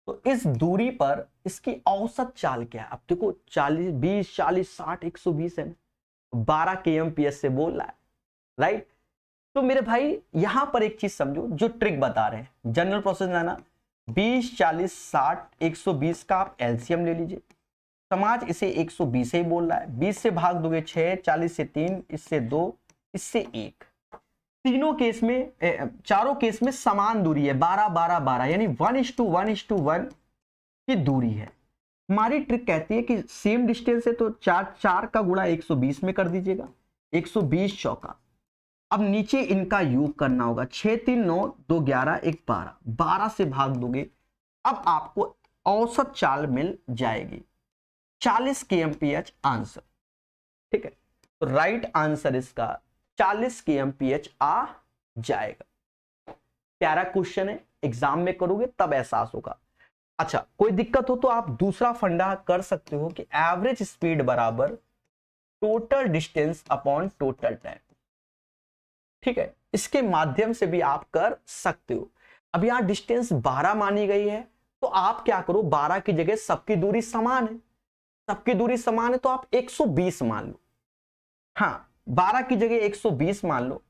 तो इस दूरी पर इसकी औसत चाल क्या है? अब देखो 40, 20, 40, 60, 120 है ना, 12 kmph से बोल रहा है, राइट। तो मेरे भाई यहां पर एक चीज समझो, जो ट्रिक बता रहे हैं, जनरल प्रोसेस है ना, 20, 40, 60, 120 का आप एलसीएम ले लीजिए। समाज इसे 120 ही बोल रहा है, 20 से भाग दोगे 6, 40 से 3, इससे 2, इससे 1। तीनों केस में, चारों केस में समान दूरी है, 12, 12, 12, यानी 1:1:1 की दूरी है। हमारी ट्रिक कहती है कि सेम डिस्टेंस है तो 4 का गुणा 120 में कर दीजिएगा, 120 चौका। अब नीचे इनका योग करना होगा, 6, 3, 9, 2, 11, 1, 12, 12 से भाग दोगे, अब आपको औसत चाल मिल जाएगी 40 kmph आंसर। ठीक है, तो राइट आंसर इसका 40 kmph आ जाएगा। प्यारा क्वेश्चन है, एग्जाम में करोगे तब एहसास होगा। अच्छा, कोई दिक्कत हो तो आप दूसरा फंडा कर सकते हो कि एवरेज स्पीड बराबर total distance upon total time. ठीक है, इसके माध्यम से भी आप कर सकते हो। अब यहां डिस्टेंस 12 मानी गई है, तो आप क्या करो, 12 की जगह सबकी दूरी समान है, सबकी दूरी समान है तो आप 120 मान लो। हाँ, 12 की जगह 120 मान लो,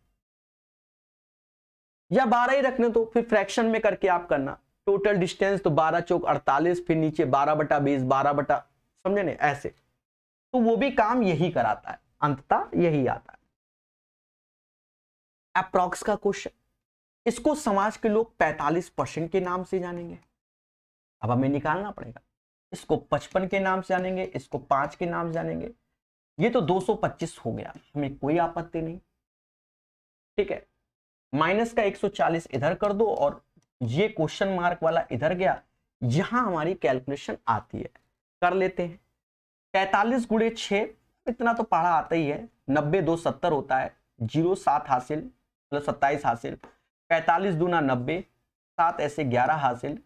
या 12 ही रखने तो फिर फ्रैक्शन में करके आप करना। टोटल डिस्टेंस तो 12 चौक 48, फिर नीचे 12/20, 12 समझे नहीं ऐसे, तो वो भी काम यही कराता है, अंततः यही आता है। अप्रॉक्स का क्वेश्चन, इसको समाज के लोग 45% के नाम से जानेंगे। अब हमें निकालना पड़ेगा, इसको 55 के नाम से जानेंगे, इसको 5 के नाम से जानेंगे। ये तो 225 हो गया, हमें कोई आपत्ति नहीं, ठीक है। माइनस का 140 इधर कर दो और ये क्वेश्चन मार्क वाला इधर गया, यहां हमारी कैलकुलेशन आती है, कर लेते हैं। 43 गुणे 6, इतना तो पढ़ा आता ही है, 90 2 70 होता है, 0 7 हासिल, मतलब 27 हासिल, 45 दूना 90, 7 ऐसे 11 हासिल,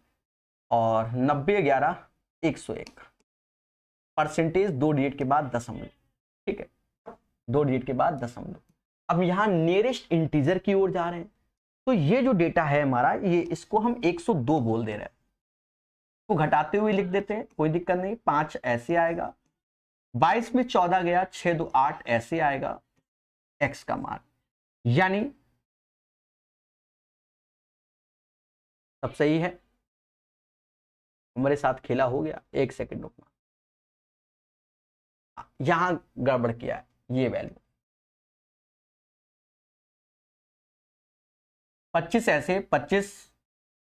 और 90 11 101। परसेंटेज 2 डिजिट के बाद दशमलव, ठीक है, 2 डिजिट के बाद दशमलव। अब यहां नियरेस्ट इंटीजर की ओर जा रहे हैं, तो ये जो डेटा है हमारा, ये इसको हम 102 बोल दे रहे हैं, को घटाते हुए लिख देते हैं, कोई दिक्कत नहीं। 5 ऐसे आएगा, 22 में 14 गया, 6 2 8 ऐसे आएगा x का मान, यानी सब सही है। हमारे साथ खेला हो गया, 1 सेकंड रुकना, यहां गड़बड़ किया है, ये वैल्यू 25 ऐसे 25,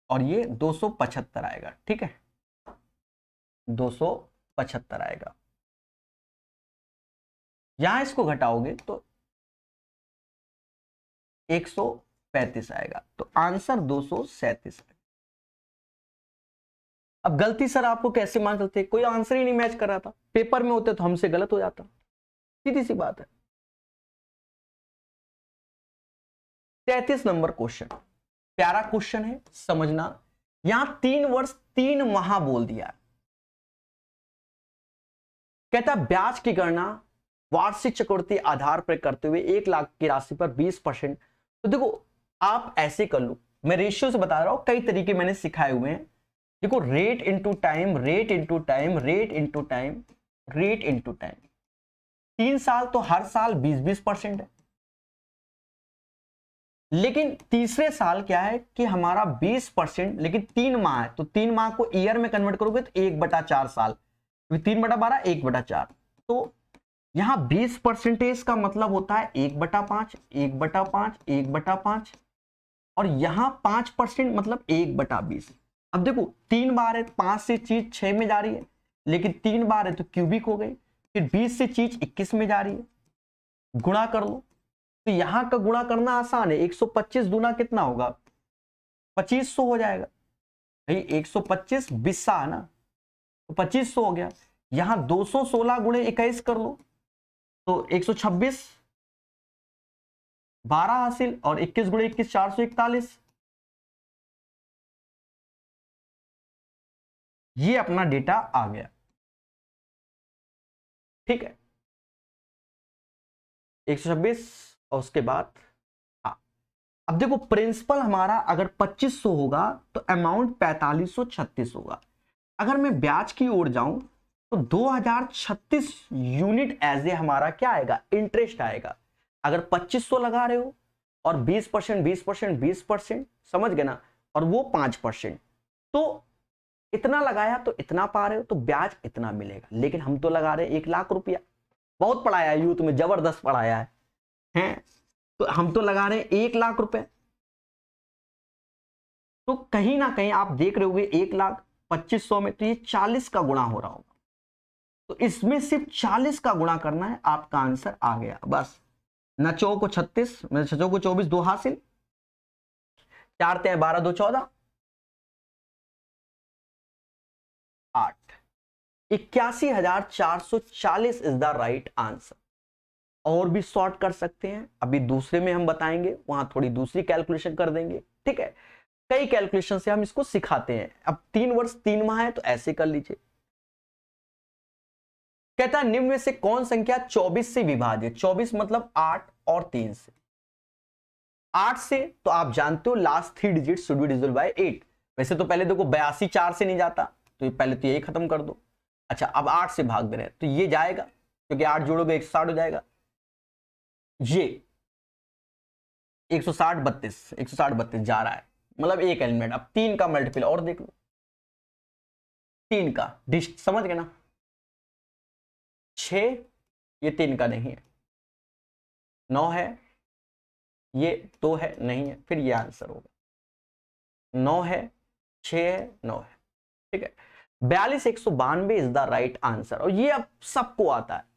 और ये 275 आएगा, ठीक है, 275 आएगा। यहां इसको घटाओगे तो 135 आएगा, तो आंसर 237 है। अब गलती सर आपको कैसे मान चलते, कोई आंसर ही नहीं मैच कर रहा था, पेपर में होते तो हमसे गलत हो जाता, सीधी सी बात है। 33 नंबर क्वेश्चन, प्यारा क्वेश्चन है, समझना। यहां 3 वर्ष 3 माह बोल दिया, कहता ब्याज की गणना वार्षिक चक्रवृद्धि आधार पर करते हुए 1 लाख की राशि पर 20%। तो देखो आप ऐसे कर लो, मैं रेशियो से बता रहा हूं, कई तरीके मैंने सिखाए हुए हैं। देखो rate into time, rate into time, rate into time, rate into time. 3 साल तो हर साल 20% है, लेकिन तीसरे साल क्या है कि हमारा 20%, लेकिन 3 माह है, तो 3 माह को ईयर में कन्वर्ट करोगे तो 1/4 साल, 3/12 1/4, तो यहां 20% का मतलब होता है 1/5, 1/5, 1/5, और यहां 5% मतलब 1/20। अब देखो 3 बार है, 5 से चीज 6 में जा रही है, लेकिन 3 बार है तो क्यूबिक हो गई, फिर 20 से चीज 21 में जा रही है, गुणा कर लो। तो यहां का गुणा करना आसान है, 125 दूना कितना होगा, 2500 हो जाएगा भाई, 125 बिस्सा है ना, तो 2500 हो गया। यहां 216 गुणे 21 कर लो, तो 126, 12 हासिल, और 21 गुणे 21 441। ये अपना डेटा आ गया, ठीक है, 126, और उसके बाद हाँ। अब देखो प्रिंसिपल हमारा अगर 2500 होगा तो अमाउंट 4536 होगा। अगर मैं ब्याज की ओर जाऊं तो 2036 यूनिट एज ए हमारा क्या आएगा, इंटरेस्ट आएगा। अगर 2500 लगा रहे हो और 20%, 20%, 20%, समझ गए ना, और वो 5%, तो इतना लगाया तो इतना पा रहे हो, तो ब्याज इतना मिलेगा। लेकिन हम तो लगा रहे हैं 1 लाख रुपया, बहुत पढ़ाया है यूथ में, जबरदस्त पढ़ाया है, तो हम तो लगा रहे हैं 1 लाख रुपए। तो कहीं ना कहीं आप देख रहे होगे 1 लाख 2500 में, तो ये 40 का गुणा हो रहा होगा, तो इसमें सिर्फ 40 का गुणा करना है, आपका आंसर आ गया बस। न 4 को 36, 6 को 24, 2 हासिल, 4 ते 12, 2 14, 8, 81,440 इज द राइट आंसर। और भी शॉर्ट कर सकते हैं, अभी दूसरे में हम बताएंगे, वहां थोड़ी दूसरी कैलकुलेशन कर देंगे, ठीक है, कई कैलकुलेशन से हम इसको सिखाते हैं। अब 3 वर्ष 3 माह है तो ऐसे कर लीजिए। कहता है निम्न में से कौन संख्या 24 से विभाज्य, 24 मतलब 8 और 3 से। 8 से तो आप जानते हो last 3 digit should be divisible by 8। वैसे तो पहले देखो 82 4 से नहीं जाता, तो पहले तो यही खत्म कर दो। अच्छा अब 8 से भाग दे रहे हैं तो ये जाएगा, क्योंकि 8 जोड़ोगे 160 हो जाएगा। ये 160 32 जा रहा है, मतलब एक एलिमेंट। अब 3 का मल्टीपल और देख लो, 3 का डिस्ट, समझ गए ना। 6 ये 3 का नहीं है, 9 है, ये 2 है नहीं है, फिर ये आंसर होगा। 9 है, 6 है, 9 है, ठीक है। 42,192 इज द राइट आंसर, और ये अब सबको आता है।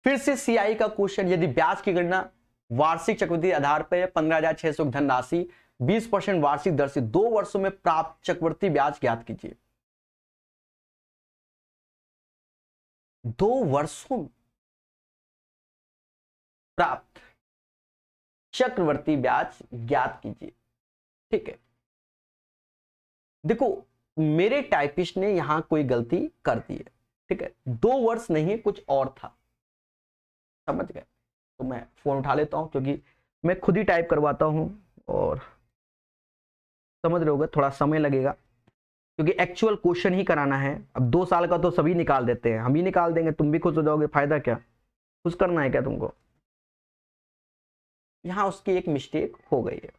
फिर से सीआई का क्वेश्चन, यदि ब्याज की गणना वार्षिक चक्रवृद्धि आधार पर 15,600 धनराशि 20% वार्षिक दर से 2 वर्षों में प्राप्त चक्रवृद्धि ब्याज ज्ञात कीजिए। 2 वर्षों में प्राप्त चक्रवृद्धि ब्याज ज्ञात कीजिए, ठीक है। देखो मेरे टाइपिस्ट ने यहां कोई गलती कर दी है, ठीक है। 2 वर्ष नहीं, कुछ और था, समझ गए। तो मैं फोन उठा लेता हूं, क्योंकि मैं खुद ही टाइप करवाता हूं और समझ रहे होगे थोड़ा समय लगेगा, क्योंकि एक्चुअल क्वेश्चन ही कराना है। अब 2 साल का तो सभी निकाल देते हैं, हम ही निकाल देंगे, तुम भी खुश हो जाओगे, फायदा क्या, खुश करना है क्या तुमको। यहां उसकी एक मिस्टेक हो गई है।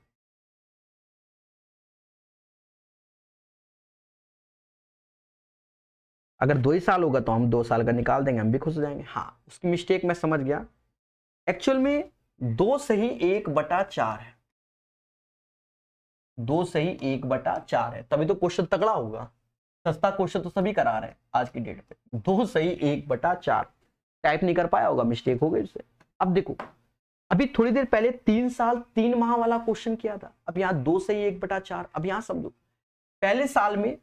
अगर 2 ही साल होगा तो हम 2 साल का निकाल देंगे, हम भी खुश हो जाएंगे। हाँ, उसकी मिस्टेक मैं समझ गया। एक्चुअल में 2 सही 1/4 है, 2 सही 1/4 है, तभी तो क्वेश्चन तगड़ा होगा। सस्ता क्वेश्चन तो सभी करा रहे हैं आज की डेट पे। 2 सही 1/4 टाइप नहीं कर पाया होगा, मिस्टेक हो गई उससे। अब देखो, अभी थोड़ी देर पहले 3 साल 3 माह वाला क्वेश्चन किया था, अब यहाँ 2 सही 1/4। अब यहां समझो, पहले साल में,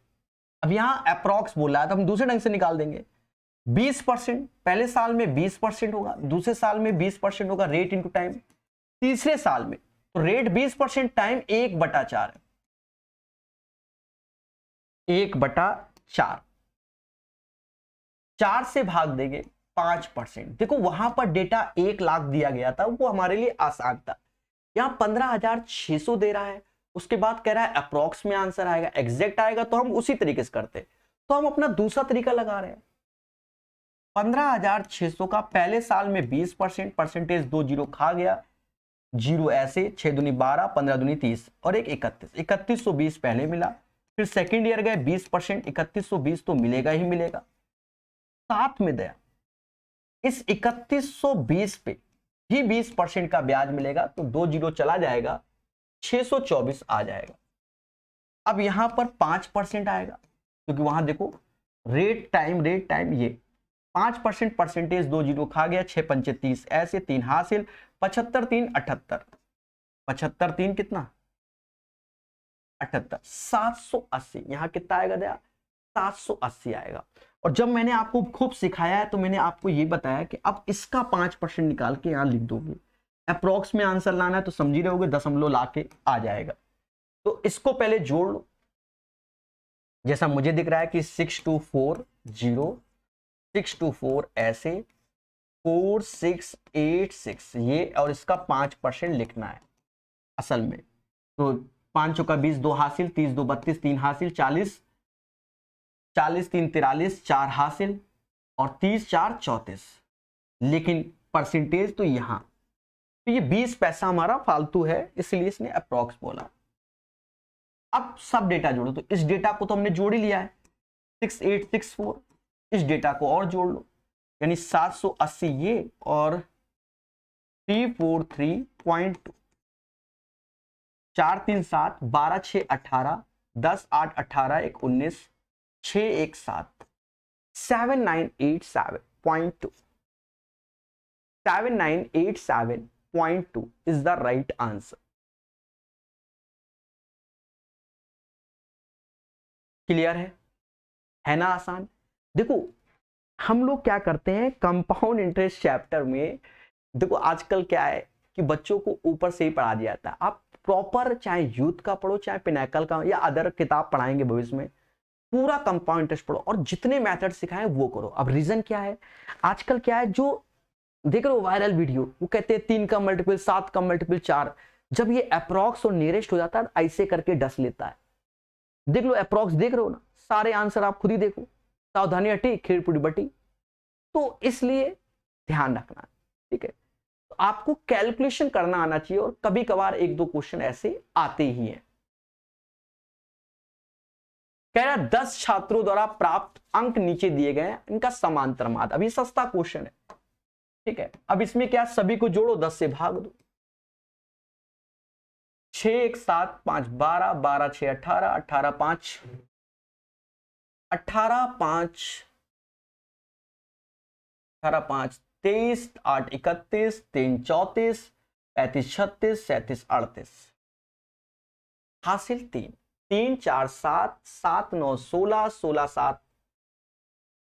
अब यहां अप्रॉक्स बोला है तो हम दूसरे ढंग से निकाल देंगे। 20% पहले साल में 20% होगा, दूसरे साल में 20% होगा, रेट इंटू टाइम। तीसरे साल में तो रेट 20% टाइम 1/4 है, 1/4। 4 से भाग देंगे 5%। देखो वहां पर डेटा 1 लाख दिया गया था, वो हमारे लिए आसान था। यहां 15,600 दे रहा है, उसके बाद कह रहा है अप्रॉक्स में आंसर आएगा, एग्जैक्ट आएगा तो हम उसी तरीके से करते। तो हम अपना दूसरा तरीका लगा रहे हैं। 15,600 का पहले साल में 20%, परसेंटेज 2 जीरो खा गया, जीरो ऐसे, 6 दूनी 12, 15 दूनी 30 और एक 31, 3120 पहले मिला। फिर सेकेंड ईयर गए 20%, 3120 तो मिलेगा ही मिलेगा। साथ में दया इस 3120 पे ही 20% का ब्याज मिलेगा, तो 2 जीरो चला जाएगा, 624 आ जाएगा। अब यहां पर 5% आएगा, क्योंकि वहां देखो रेट टाइम ये 5%, परसेंटेज 2 जीरो खा गया, 6 पंचे 30 ऐसे, 3 हासिल, 75 3 78, 75 3 कितना 78, 780। यहां कितना आएगा दया, 780 आएगा। और जब मैंने आपको खूब सिखाया है तो मैंने आपको ये बताया कि अब इसका 5% निकाल के यहां लिख दोगे। अप्रॉक्स में आंसर लाना है तो समझ ही रहोगे, दशमलव लाके आ जाएगा। तो इसको पहले जोड़ लो, जैसा मुझे दिख रहा है कि 6240, 624 ऐसे, 4686 ये, और इसका 5% लिखना है असल में। तो 5 चौका 20, 2 हासिल, 30 2 32, 3 हासिल, 40 40 3 43, 4 हासिल, और 30 4 34। लेकिन परसेंटेज तो यहां, तो ये 20 पैसा हमारा फालतू है, इसलिए इसने अप्रॉक्स बोला। अब सब डेटा जोड़ो, तो इस डेटा को तो हमने जोड़ ही लिया है 6864, इस डेटा को और जोड़ लो, यानी 780 ये और 343.2, 4 3 7, 12 6 18, 10 8 18 1 19, 6 1 7, 7987.2, 7987.2 is the right answer. Clear है ना, आसान। देखो हम लोग क्या करते हैं कंपाउंड इंटरेस्ट चैप्टर में, देखो आजकल क्या है कि बच्चों को ऊपर से ही पढ़ा दिया जाता है। आप प्रॉपर चाहे यूथ का पढ़ो, चाहे पिनाकल का या अदर किताब पढ़ाएंगे भविष्य में, पूरा कंपाउंड इंटरेस्ट पढ़ो और जितने मेथड सिखाएं वो करो। अब रीजन क्या है, आजकल क्या है, जो देख रहे हो वायरल वीडियो, वो कहते हैं 3 का मल्टीपल 7 का मल्टीपल 4, जब ये अप्रॉक्स और नियरेस्ट हो जाता है ऐसे करके डस लेता है। देख लो अप्रॉक्स, देख रहे हो ना, सारे आंसर आप खुद ही देखो, सावधानी हटी खीर पूरी बटी। तो इसलिए ध्यान रखना, ठीक है, तो आपको कैलकुलेशन करना आना चाहिए और कभी कभार एक दो क्वेश्चन ऐसे आते ही हैं। कह रहा 10 छात्रों द्वारा प्राप्त अंक नीचे दिए गए हैं, इनका समांतर माध्य। अभी सस्ता क्वेश्चन है, ठीक है। अब इसमें क्या, सभी को जोड़ो, 10 से भाग दो। 6 1 7 5 12, 12 6 18, 18 5 18 5 18 5 23, 8 31, 3 34, 35 36, 37 38, हासिल 3 3 4 7 7 9 16, 16 7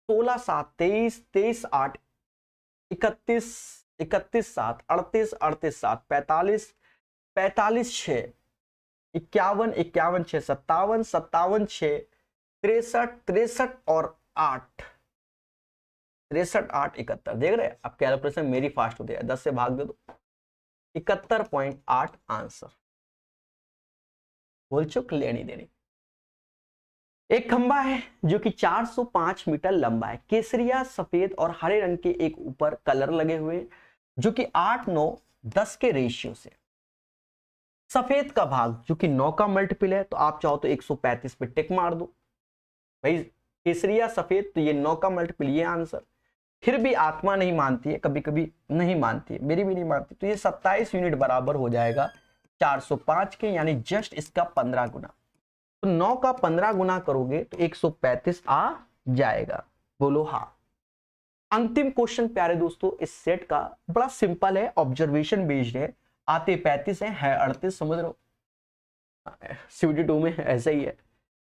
16 7 23, 23 8 31, 31 7 38, 38 7 45, 45 6 51, 51 6 57, 57 6 63, 63 और 8 63 8 71। देख रहे हैं, अब कैलकुलेशन मेरी फास्ट होती है, 10 से भाग दे दो, 71.8 आंसर। बोल चुक लेनी देनी। एक खंबा है जो कि 405 मीटर लंबा है, केसरिया सफेद और हरे रंग के एक ऊपर कलर लगे हुए जो कि 8 9 10 के रेशियो से। सफेद का भाग जो कि 9 का मल्टीपल है, तो आप चाहो तो 135 पे टिक मार दो भाई, केसरिया सफेद तो ये 9 का मल्टीपल, ये आंसर। फिर भी आत्मा नहीं मानती है, कभी कभी नहीं मानती है, मेरी भी नहीं मानती, तो ये 27 यूनिट बराबर हो जाएगा 405 के, यानी जस्ट इसका 15 गुना। तो 9 का 15 गुना करोगे तो 135 आ जाएगा। बोलो हाँ। अंतिम क्वेश्चन प्यारे दोस्तों इस सेट का बड़ा सिंपल है, ऑब्जर्वेशन बेस्ड है, आते 35 है 38, समझ रहे हो, CBT2 में ऐसा ही है।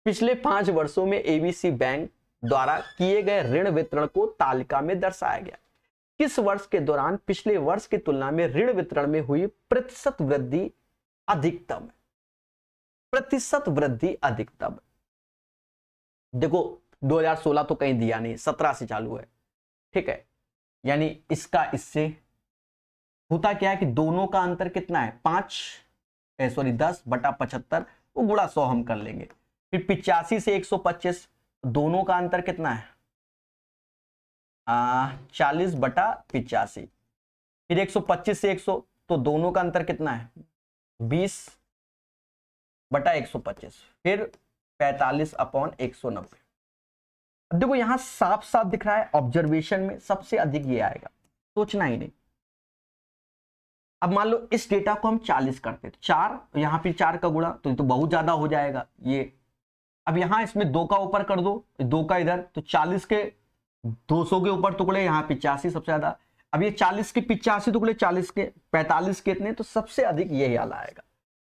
पिछले 5 वर्षों में ABC बैंक द्वारा किए गए ऋण वितरण को तालिका में दर्शाया गया। किस वर्ष के दौरान पिछले वर्ष की तुलना में ऋण वितरण में हुई प्रतिशत वृद्धि अधिकतम है? प्रतिशत वृद्धि अधिकतम, देखो 2016 तो कहीं दिया नहीं, 17 से चालू है, ठीक है, यानी इसका इससे होता क्या है कि दोनों का अंतर कितना है, 10 बटा 75, वो गुणा 100 हम कर लेंगे। फिर 85 से 125, दोनों का अंतर कितना है, 40 बटा 85। फिर 125 से 100, तो दोनों का अंतर कितना है, 20 बटा 125। फिर 45 अपॉन 190। अब देखो यहां साफ साफ दिख रहा है, ऑब्जर्वेशन में सबसे अधिक ये आएगा, सोचना ही नहीं। अब मान लो इस डेटा को हम 40 करते, तो 4 यहां पे 4 का गुणा, तो बहुत ज्यादा हो जाएगा ये। अब यहां इसमें 2 का ऊपर कर दो, 2 का इधर, तो 40 के 200 के ऊपर टुकड़े, यहाँ 85 सबसे ज्यादा। अब ये 40 के 85 टुकड़े, 40 के 45 के इतने, तो सबसे अधिक यही वाला आएगा।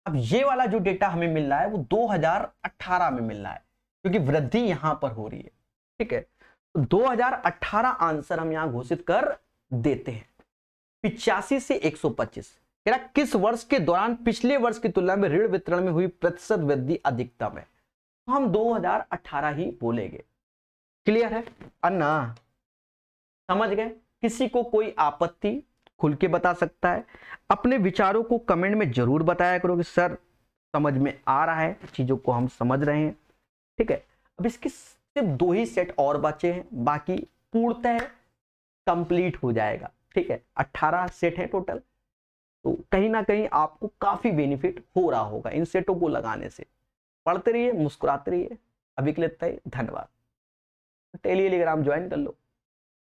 अब ये वाला जो डेटा हमें मिल रहा है वो 2018 में मिल रहा है, क्योंकि वृद्धि यहां पर हो रही है, ठीक है। तो 2018 आंसर हम यहां घोषित कर देते हैं। 85 से 125 कह रहा किस वर्ष के दौरान पिछले वर्ष की तुलना में ऋण वितरण में हुई प्रतिशत वृद्धि अधिकतम है, तो हम 2018 ही बोलेंगे। क्लियर है अन्ना, समझ गए? किसी को कोई आपत्ति खुल के बता सकता है। अपने विचारों को कमेंट में जरूर बताया करो कि सर समझ में आ रहा है, चीजों को हम समझ रहे हैं, ठीक है। अब इसकी सिर्फ 2 ही सेट और बचे हैं, बाकी पूर्णतः कंप्लीट हो जाएगा, ठीक है। 18 सेट है टोटल, तो कहीं ना कहीं आपको काफी बेनिफिट हो रहा होगा इन सेटों को लगाने से। पढ़ते रहिए, मुस्कुराते रहिए। अभी के लिए इतना ही, धन्यवाद। टेलीग्राम ज्वाइन कर लो।